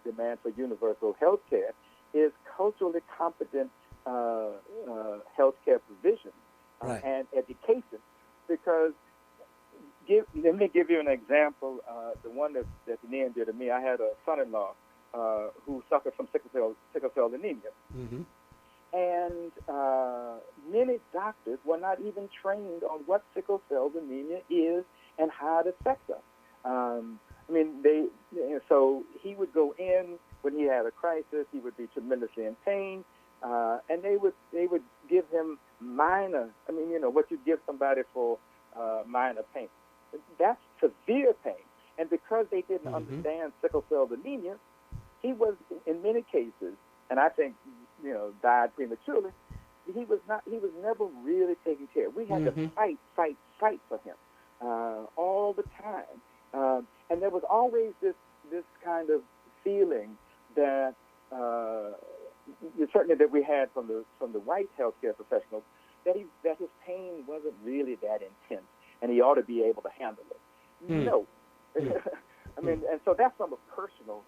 demand for universal health care is culturally competent health care provision and education. Because let me give you an example. The one that's near and dear to me, I had a son-in-law who suffered from sickle cell anemia. And many doctors were not even trained on what sickle cell anemia is and how it affects us. So he would go in when he had a crisis. He would be tremendously in pain, and they would give him minor. What you give somebody for minor pain. That's severe pain, and because they didn't understand sickle cell anemia, he was in many cases, and I think died prematurely. He was never really taken care of. We had to fight for him all the time, and there was always this kind of feeling that certainly that we had from the white healthcare professionals that his pain wasn't really that intense, and he ought to be able to handle it. No, and so that's from a personal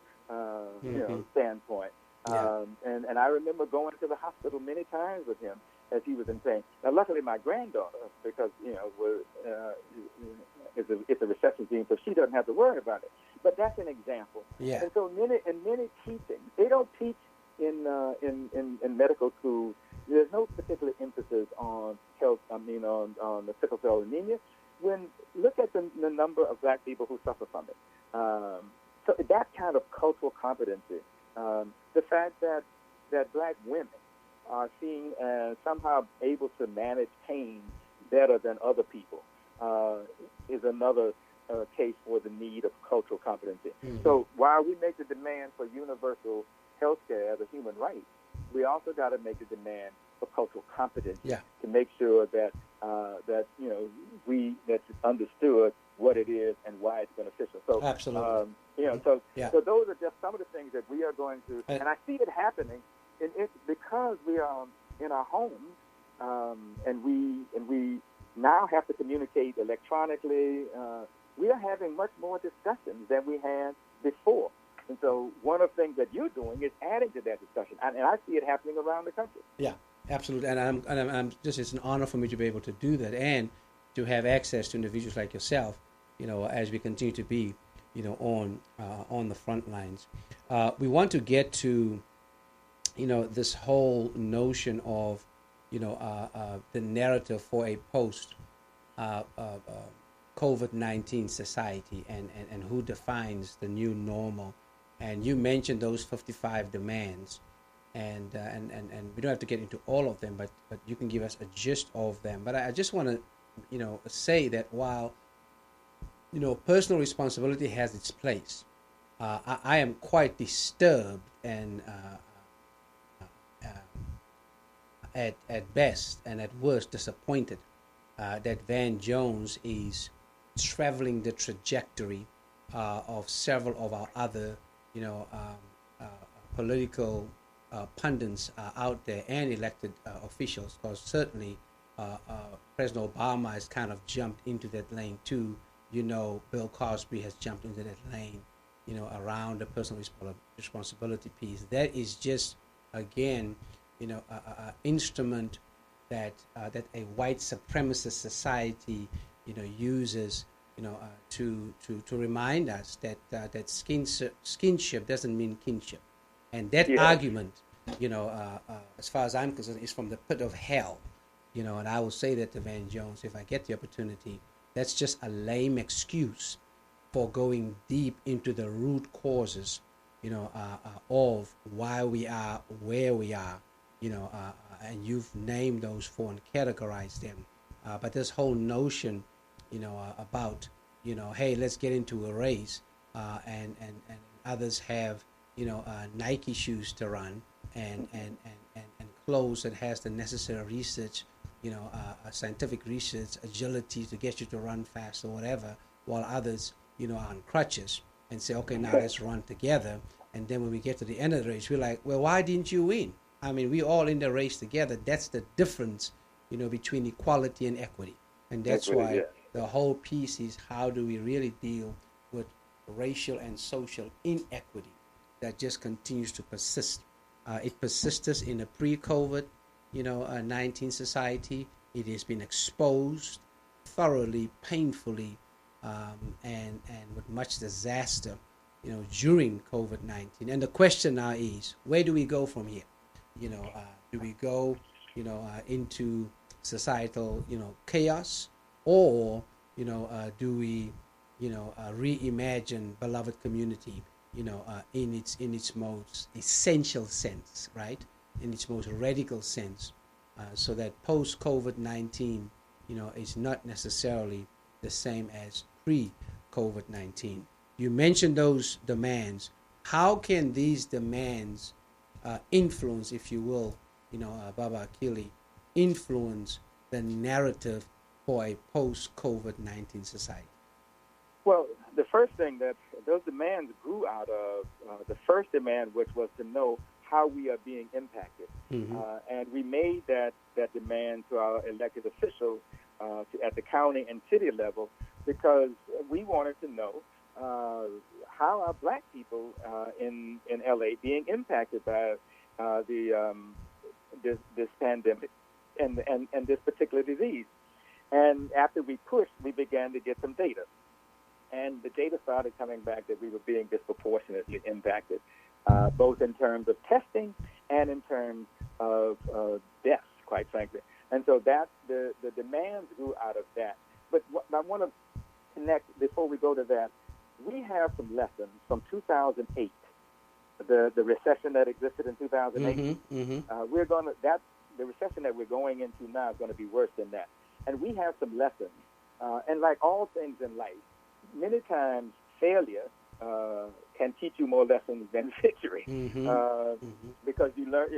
standpoint. And I remember going to the hospital many times with him as he was in pain. Now, luckily, my granddaughter, because it's a recession gene, so she doesn't have to worry about it. But that's an example. Yeah. And so in many teachings, they don't teach in medical school. There's no particular emphasis on health. On the sickle cell anemia. Look at the number of black people who suffer from it. So that kind of cultural competency. The fact that black women are seen as somehow able to manage pain better than other people is another case for the need of cultural competency. So while we make the demand for universal health care as a human right, we also got to make the demand for cultural competency to make sure that that's understood what it is and why it's beneficial. So absolutely. So those are just some of the things that we are going to, and I see it happening, because we are in our homes, and we now have to communicate electronically. We are having much more discussions than we had before, And so one of the things that you're doing is adding to that discussion, and I see it happening around the country. Yeah, absolutely. And I'm just, it's an honor for me to be able to do that and to have access to individuals like yourself, as we continue to be, on the front lines. We want to get to, this whole notion of, the narrative for a post COVID-19 society and who defines the new normal. And you mentioned those 55 demands, and we don't have to get into all of them, but you can give us a gist of them. But I just want to, say that while, personal responsibility has its place, I am quite disturbed and at best and at worst disappointed that Van Jones is traveling the trajectory of several of our other, political pundits out there and elected officials, because certainly President Obama has kind of jumped into that lane too. Bill Cosby has jumped into that lane, around the personal responsibility piece. That is just, again, an instrument that a white supremacist society, uses, to remind us that skinship doesn't mean kinship, and that argument, as far as I'm concerned, is from the pit of hell, and I will say that to Van Jones if I get the opportunity. That's just a lame excuse for going deep into the root causes, of why we are where we are, and you've named those four and categorized them. But this whole notion, about, hey, let's get into a race, and others have, Nike shoes to run and clothes that has the necessary research, scientific research, agility to get you to run fast or whatever, while others, are on crutches, and say, okay, now let's run together. And then when we get to the end of the race, we're like, well, why didn't you win? I mean, we all in the race together. That's the difference, between equality and equity. And that's why the whole piece is, how do we really deal with racial and social inequity that just continues to persist? It persisted in a pre-COVID, 19 society. It has been exposed thoroughly, painfully, and with much disaster, during COVID-19. And the question now is, where do we go from here? Do we go, into societal, chaos, or, do we, reimagine beloved community, in its most essential sense, right? In its most radical sense, so that post-COVID-19, is not necessarily the same as pre-COVID-19. You mentioned those demands. How can these demands influence, if you will, Baba Akili, influence the narrative for a post-COVID-19 society? Well, the first thing that those demands grew out of, the first demand, which was to know how we are being impacted. Mm-hmm. And we made that demand to our elected officials at the county and city level, because we wanted to know how are black people in LA being impacted by this pandemic and this particular disease. And after we pushed, we began to get some data. And the data started coming back that we were being disproportionately impacted, both in terms of testing and in terms of deaths, quite frankly. And so that the demands grew out of that. But I want to connect, before we go to that, we have some lessons from 2008, the recession that existed in 2008. Mm-hmm, mm-hmm. The recession that we're going into now is going to be worse than that. And we have some lessons. And like all things in life, many times failure can teach you more lessons than victory, mm-hmm. Because you learn,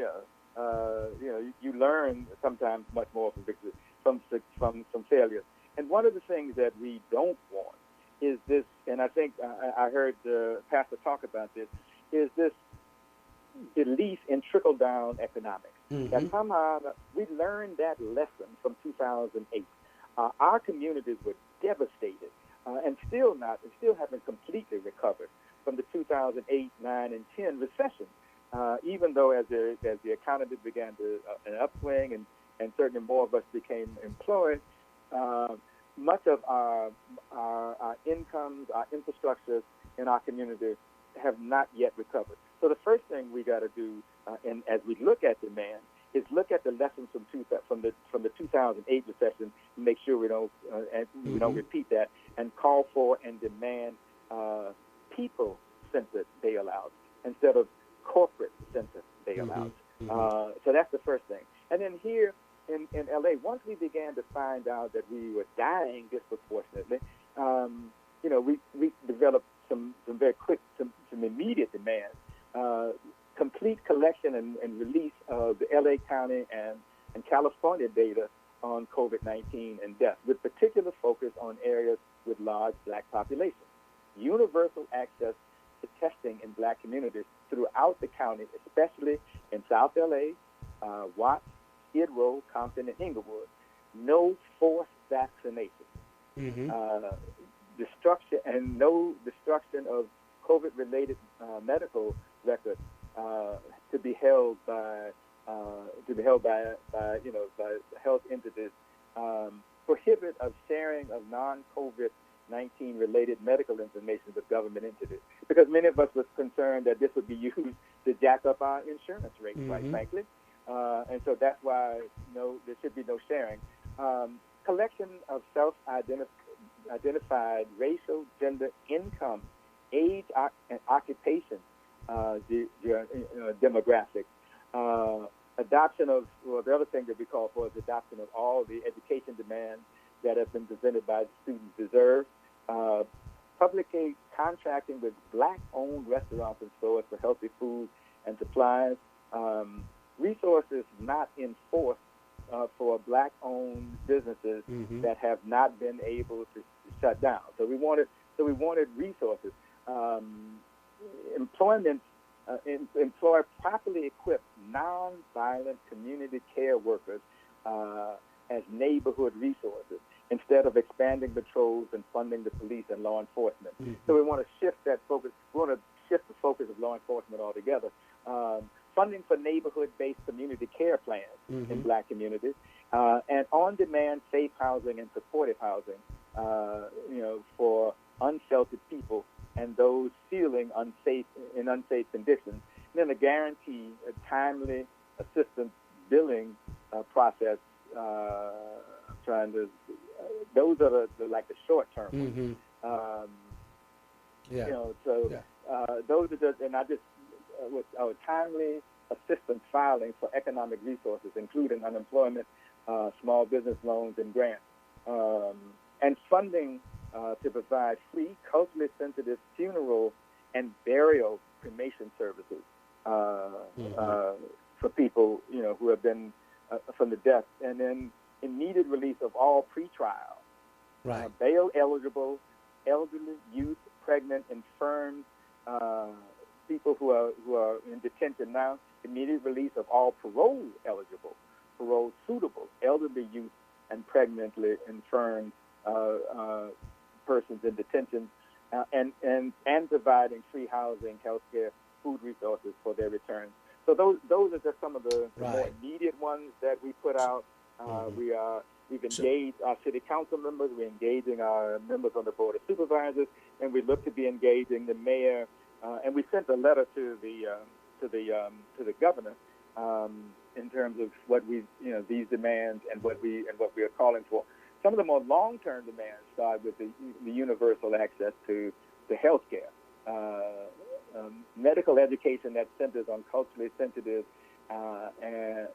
you learn sometimes much more from victory, from failure. And one of the things that we don't want is this, and I think I heard the pastor talk about this, is this belief in trickle-down economics. Mm-hmm. That somehow we learned that lesson from 2008. Our communities were devastated and still haven't completely recovered from the 2008, 9, and 10 recession. Even though as the economy began to an upswing and certainly more of us became employed, much of our incomes, our infrastructures in our community have not yet recovered. So the first thing we got to do, and as we look at demand, is look at the lessons from the 2008 recession, and make sure we don't repeat that, and call for and demand people-centered bailouts instead of corporate-centered bailouts. So that's the first thing. And then here in LA, once we began to find out that we were dying disproportionately, we developed some very quick, some immediate demands. Complete collection and release of the LA County and California data on COVID-19 and death, with particular focus on areas with large black populations. Universal access to testing in black communities throughout the county, especially in South LA, Watts, Skid Row, Compton, and Inglewood. No forced vaccination. Destruction and no destruction of COVID-related medical records to be held by health entities. Prohibit of sharing of non-COVID-19 related medical information with government entities, because many of us was concerned that this would be used to jack up our insurance rates, quite frankly. And so that's why there should be no sharing. Collection of self-identified racial, gender, income, age, and occupation demographics. Adoption of, the other thing that we call for is adoption of all the education demands that have been presented by the students deserve. Publicly contracting with black-owned restaurants and stores for healthy food and supplies. Resources not enforced for black-owned businesses that have not been able to shut down. So we wanted resources. Employ properly equipped nonviolent community care workers as neighborhood resources instead of expanding patrols and funding the police and law enforcement. So we want to shift that focus. We want to shift the focus of law enforcement altogether. Funding for neighborhood-based community care plans in black communities, and on-demand safe housing and supportive housing, for unsheltered people and those feeling unsafe in unsafe conditions. And then to guarantee a timely assistance billing process. Those are the short-term ones. Those are just, and I just with our timely assistance filing for economic resources, including unemployment, small business loans, and grants, and funding to provide free, culturally sensitive funeral and burial cremation services for people, who have been from the death, and then immediate release of all pre-trial, bail-eligible, elderly, youth, pregnant, infirm, people who are in detention now, immediate release of all parole-eligible, parole-suitable, elderly, youth, and pregnantly infirm persons in detention, and providing free housing, health care, food resources for their return. So those are just some of the more immediate ones that we put out. We've engaged our city council members. We're engaging our members on the board of supervisors, and we look to be engaging the mayor. And we sent a letter to the governor in terms of what these demands and what we are calling for. Some of the more long-term demands start with the universal access to health care, medical education that centers on culturally sensitive and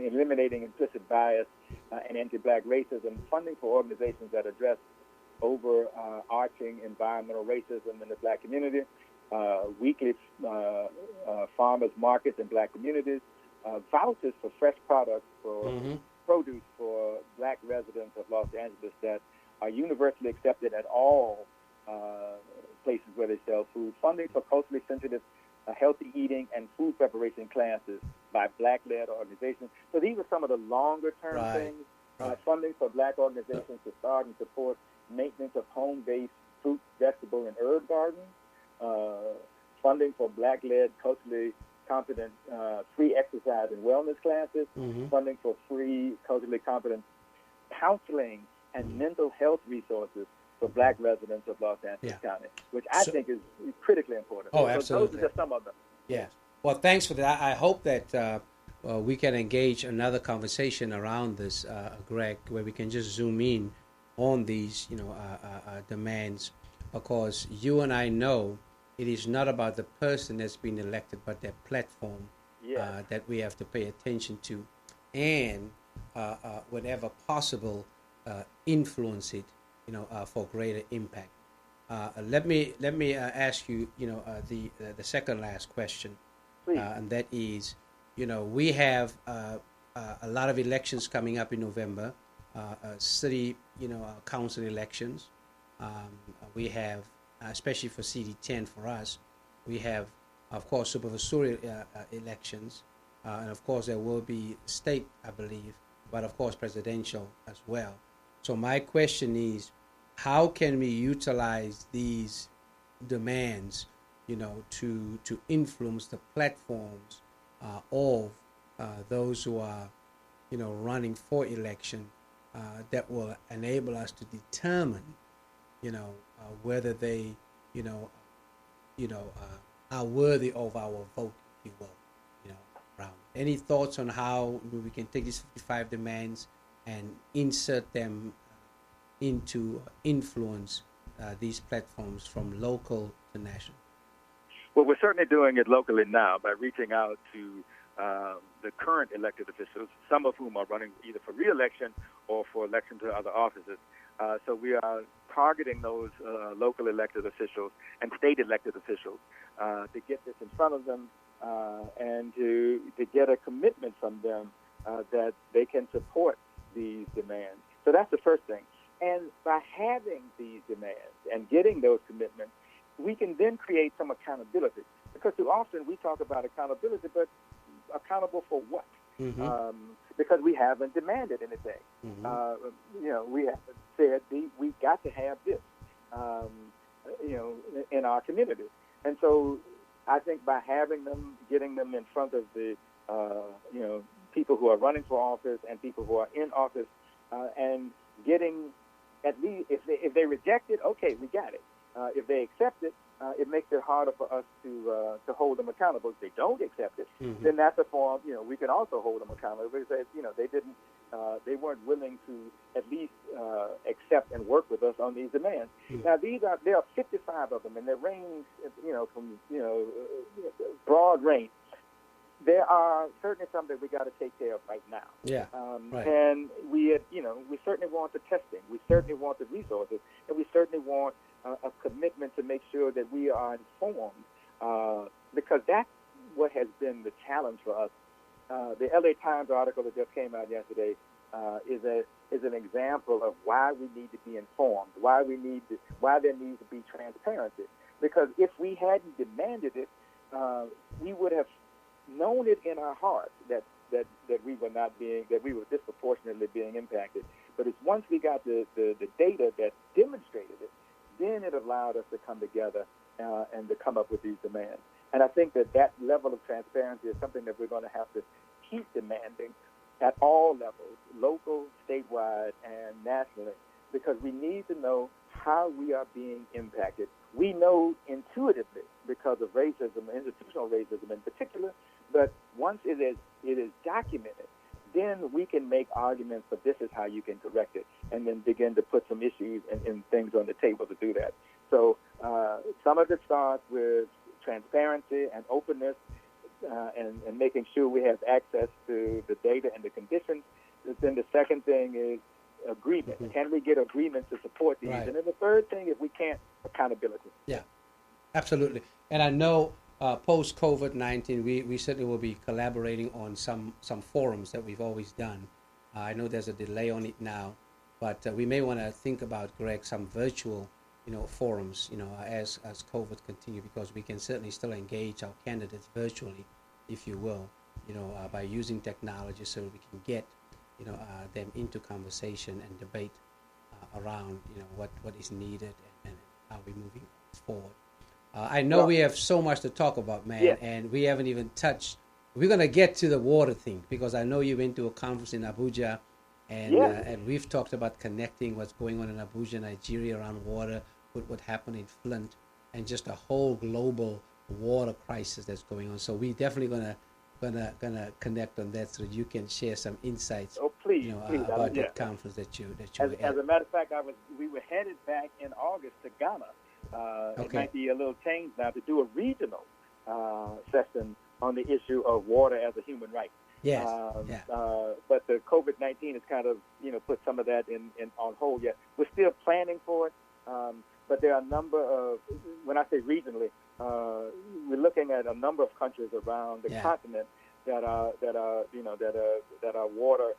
eliminating implicit bias and anti-black racism, funding for organizations that address overarching environmental racism in the black community, weekly farmers markets in black communities, vouchers for fresh products for produce for black residents of Los Angeles that are universally accepted at all places where they sell food, funding for culturally sensitive healthy eating and food preparation classes by black-led organizations. So these are some of the longer-term things. Funding for black organizations to start and support maintenance of home-based fruit, vegetable, and herb gardens. funding for Black-led, culturally competent free exercise and wellness classes, funding for free culturally competent counseling and mental health resources for Black residents of Los Angeles County, which I think is critically important. Oh, so absolutely. Those are just some of them. Yes. Well, thanks for that. I hope that we can engage another conversation around this, Greg, where we can just zoom in on these, demands, because you and I know it is not about the person that's been elected, but their platform that we have to pay attention to, and whenever possible, influence it, for greater impact. Let me ask you, the second last question, and that is, we have a lot of elections coming up in November, city, council elections. We have, especially for CD10 for us, we have, of course, supervisory elections, and of course there will be state, I believe, but of course presidential as well. So my question is, how can we utilize these demands, to influence the platforms of those who are, running for election, that will enable us to determine, whether they, are worthy of our vote, if you will, around. Any thoughts on how we can take these 55 demands and insert them into influence these platforms from local to national? Well, we're certainly doing it locally now by reaching out to the current elected officials, some of whom are running either for re-election or for election to other offices. So we are targeting those local elected officials and state elected officials to get this in front of them and to get a commitment from them that they can support these demands. So that's the first thing. And by having these demands and getting those commitments, we can then create some accountability. Because too often we talk about accountability, but accountable for what? Because we haven't demanded anything. We haven't said we got to have this, in our community. And so I think by having them, getting them in front of the, people who are running for office and people who are in office, and getting at least, if they reject it, okay, we got it. If they accept it, it makes it harder for us to hold them accountable. If they don't accept it, then that's a form. We can also hold them accountable. Because they weren't willing to at least accept and work with us on these demands. Now there are 55 of them, and they range, from broad range. There are certainly some that we got to take care of right now. Right. And we certainly want the testing, we certainly want the resources, and we certainly want a commitment to make sure that we are informed, because that's what has been the challenge for us. The LA Times article that just came out yesterday is an example of why we need to be informed, why there needs to be transparency. Because if we hadn't demanded it, we would have known it in our hearts that we were disproportionately being impacted. But it's once we got the data that demonstrated it, then it allowed us to come together and to come up with these demands. And I think that level of transparency is something that we're going to have to keep demanding at all levels, local, statewide, and nationally, because we need to know how we are being impacted. We know intuitively because of racism, institutional racism in particular, but once it is documented, then we can make arguments for this is how you can correct it, and then begin to put some issues and things on the table to do that. So some of it starts with transparency and openness, and making sure we have access to the data and the conditions. Then the second thing is agreement. Can we get agreement to support these? Right. And then the third thing, if we can't, accountability. Yeah, absolutely. And I know post COVID-19, we certainly will be collaborating on some forums that we've always done. I know there's a delay on it now, but we may want to think about, Greg, some virtual forums, as COVID continue, because we can certainly still engage our candidates virtually, if you will, by using technology, so we can get them into conversation and debate around what is needed and how we're moving forward. I know we have so much to talk about, man, and we haven't even touched. We're going to get to the water thing because I know you went to a conference in Abuja, and we've talked about connecting what's going on in Abuja, Nigeria, around water, with what happened in Flint, and just a whole global water crisis that's going on. So we definitely gonna connect on that so that you can share some insights. Oh, please, about that conference that you as a matter of fact, we were headed back in August to Ghana. It might be a little change now to do a regional session on the issue of water as a human right. Yes. But the COVID-19 has kind of put some of that on hold yet. We're still planning for it, but there are a number of, when I say regionally, we're looking at a number of countries around the continent that are water.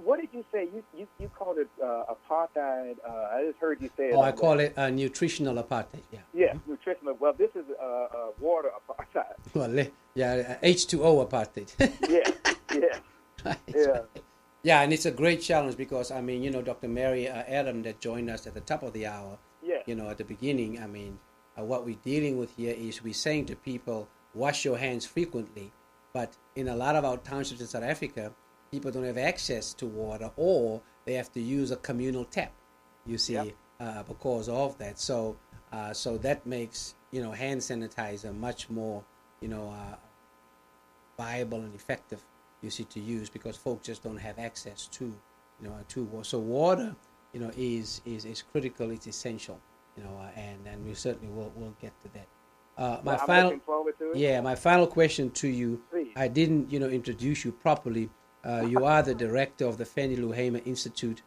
What did you say? You called it apartheid. I just heard you say it. Oh, I call it nutritional apartheid. Yeah, nutritional. Well, this is water apartheid. Well, H2O apartheid. Yeah, and it's a great challenge because Dr. Mary Adam that joined us at the top of the hour. At the beginning. What we're dealing with here is we're saying to people, wash your hands frequently, but in a lot of our townships in South Africa, people don't have access to water, or they have to use a communal tap, because of that. So that makes, hand sanitizer much more, viable and effective, to use because folks just don't have access to water. So water, is critical, it's essential, and we certainly will get to that. I'm looking forward to it. My final question to you, please. I didn't, introduce you properly. You are the director of the Fannie Institute,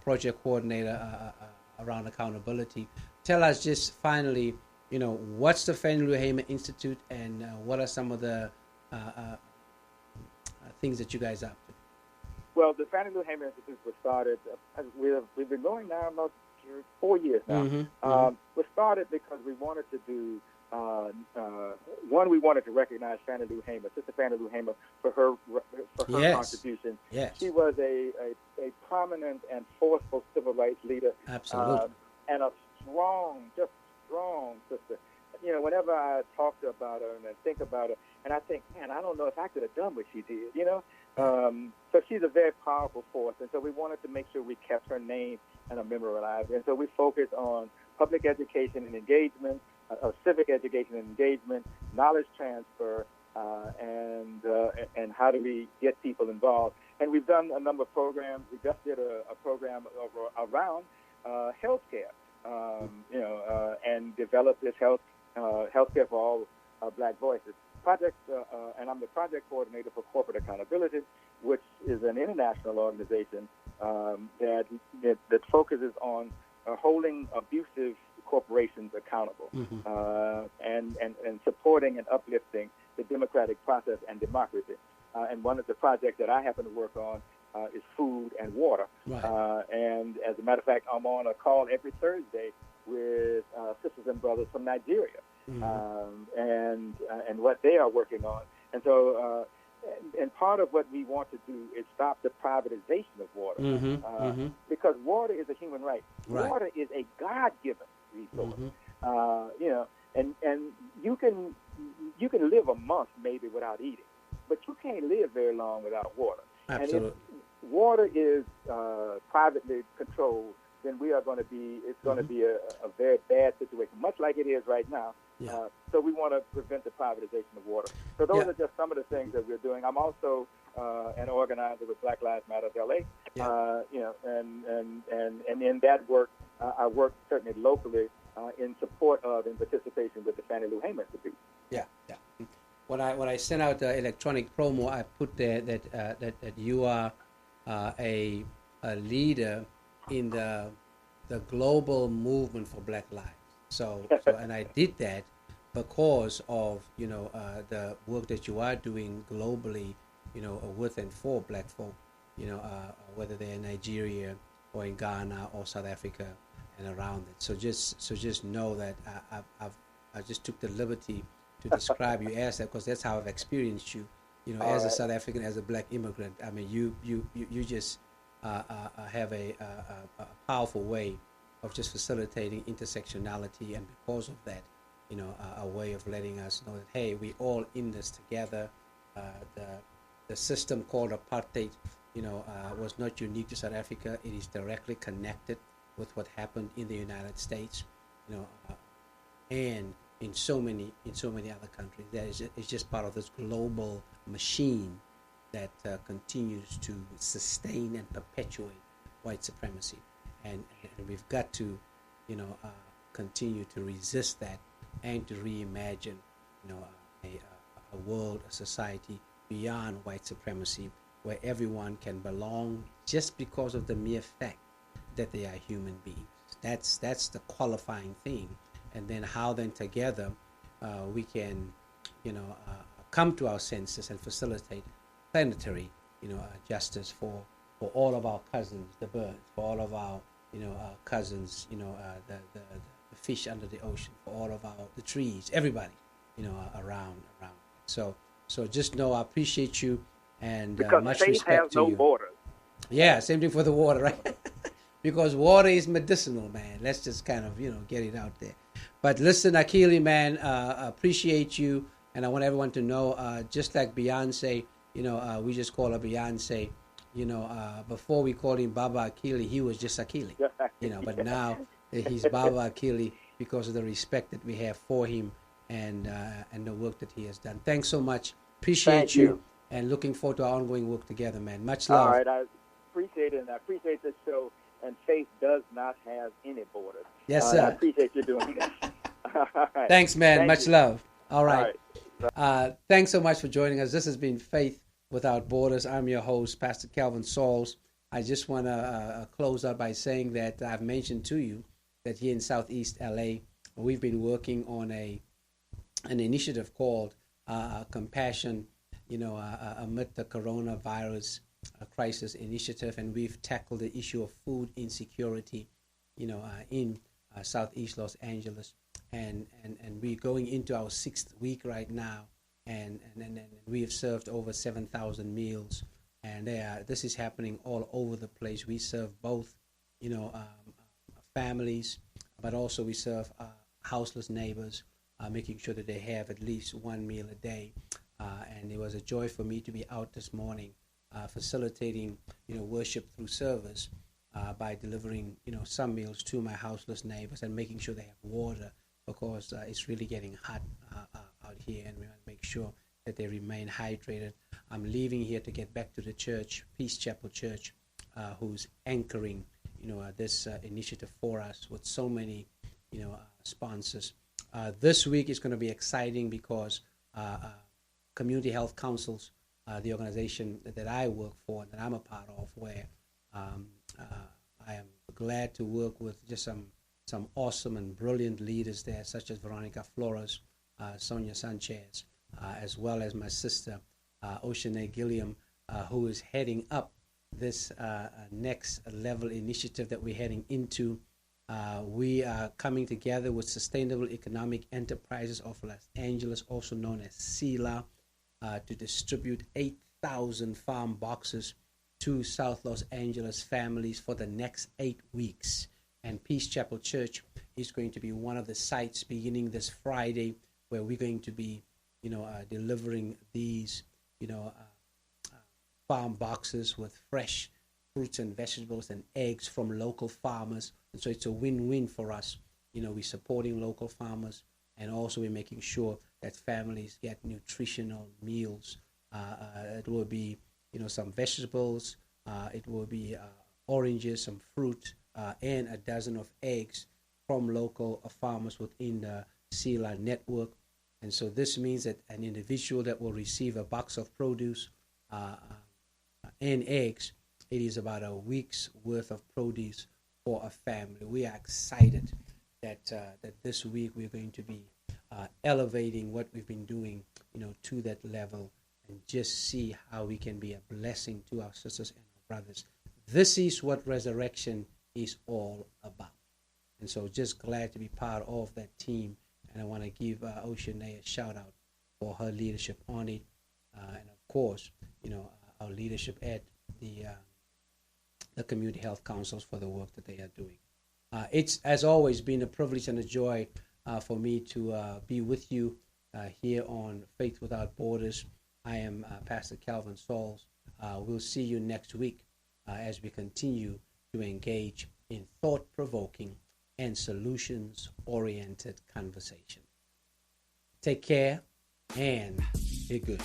project coordinator around accountability. Tell us just finally, what's the Fannie Institute and what are some of the things that you guys are up to? Well, the Fannie Institute was started, we've been going now about 4 years now. We started because we wanted to do, we wanted to recognize Fannie Lou Hamer, Sister Fannie Lou Hamer, for her contribution. Yes. She was a prominent and forceful civil rights leader. Absolutely. And a strong sister. Whenever I talk about her and I think about her, and I think, man, I don't know if I could have done what she did, So she's a very powerful force, and so we wanted to make sure we kept her name and her memory alive. And so we focused on public education and engagement, civic education and engagement, knowledge transfer, and how do we get people involved. And we've done a number of programs. We just did a program around healthcare, and developed this healthcare for all Black voices. And I'm the project coordinator for corporate accountability, which is an international organization that focuses on holding abusive corporations accountable, and supporting and uplifting the democratic process and democracy. And one of the projects that I happen to work on is food and water. Right. And as a matter of fact, I'm on a call every Thursday with sisters and brothers from Nigeria, and what they are working on. And so, and part of what we want to do is stop the privatization of water, because water is a human right. Water is a God-given resource. And you can live a month maybe without eating, but you can't live very long without water. Absolutely. And if water is privately controlled, then it's going to be a very bad situation, much like it is right now. So we want to prevent the privatization of water. So those are just some of the things that we're doing. I'm also an organizer with Black Lives Matter LA. And in that work, I work certainly locally in support of and participation with the Fannie Lou Hamer Institute. When I sent out the electronic promo, I put there that you are a leader in the global movement for Black lives. So and I did that because of the work that you are doing globally, with and for Black folk, whether they're in Nigeria or in Ghana or South Africa and around it. So just know that I just took the liberty to describe you as that because that's how I've experienced you, as a South African, as a Black immigrant. I mean, you just have a powerful way of just facilitating intersectionality, and because of that, a way of letting us know that, hey, we all in this together. The system called apartheid, was not unique to South Africa. It is directly connected with what happened in the United States, and in so many other countries. It's just part of this global machine that continues to sustain and perpetuate white supremacy, and we've got to, continue to resist that and to reimagine, a world, a society beyond white supremacy, where everyone can belong just because of the mere fact that they are human beings. That's the qualifying thing, and then how then together we can, come to our senses and facilitate planetary, justice for all of our cousins, the birds, for all of our, cousins, the fish under the ocean, for all of the trees, everybody, around. So just know I appreciate you, and because much faith respect has to no you. borders. Yeah, same thing for the water, right? Because water is medicinal, man. Let's just kind of, get it out there. But listen, Akili, man, appreciate you, and I want everyone to know, just like Beyonce, we just call her Beyonce. Before we called him Baba Akili, he was just Akili. But now he's Baba Akili because of the respect that we have for him and the work that he has done. Thanks so much. Appreciate you, and looking forward to our ongoing work together, man. Much love. All right, I appreciate it, and I appreciate this show. And faith does not have any borders. Yes, sir. I appreciate you doing that. Right. Thanks, man. Much love. All right. All right. Thanks so much for joining us. This has been Faith Without Borders. I'm your host, Pastor Kelvin Sauls. I just want to close out by saying that I've mentioned to you that here in Southeast LA, we've been working on an initiative called Compassion, amid the coronavirus crisis initiative, and we've tackled the issue of food insecurity, in Southeast Los Angeles, and we're going into our 6th week right now, and we have served over 7,000 meals, and this is happening all over the place. We serve both, families, but also we serve houseless neighbors, making sure that they have at least one meal a day, and it was a joy for me to be out this morning facilitating, worship through service by delivering, some meals to my houseless neighbors and making sure they have water, because it's really getting hot out here, and we want to make sure that they remain hydrated. I'm leaving here to get back to the church, Peace Chapel Church, who's anchoring, this initiative for us with so many, sponsors. This week is going to be exciting because Community Health Councils, the organization that I work for, that I'm a part of, where I am glad to work with just some awesome and brilliant leaders there, such as Veronica Flores, Sonia Sanchez, as well as my sister, Oceane Gilliam, who is heading up this next level initiative that we're heading into. We are coming together with Sustainable Economic Enterprises of Los Angeles, also known as SELA, to distribute 8,000 farm boxes to South Los Angeles families for the next 8 weeks. And Peace Chapel Church is going to be one of the sites beginning this Friday, where we're going to be, delivering these, farm boxes with fresh fruits and vegetables and eggs from local farmers. And so it's a win-win for us. We're supporting local farmers, and also we're making sure that families get nutritional meals. It will be, some vegetables. It will be oranges, some fruit, and a dozen of eggs from local farmers within the SELA network. And so this means that an individual that will receive a box of produce and eggs, it is about a week's worth of produce for a family. We are excited that this week we're going to be elevating what we've been doing, to that level, and just see how we can be a blessing to our sisters and our brothers. This is what resurrection is all about. And so just glad to be part of that team. And I want to give Oceane a shout out for her leadership on it. And of course, our leadership at the Community Health Councils for the work that they are doing. It's, as always, been a privilege and a joy for me to be with you here on Faith Without Borders. I am Pastor Kelvin Sauls. We'll see you next week as we continue to engage in thought-provoking and solutions-oriented conversation. Take care and be good.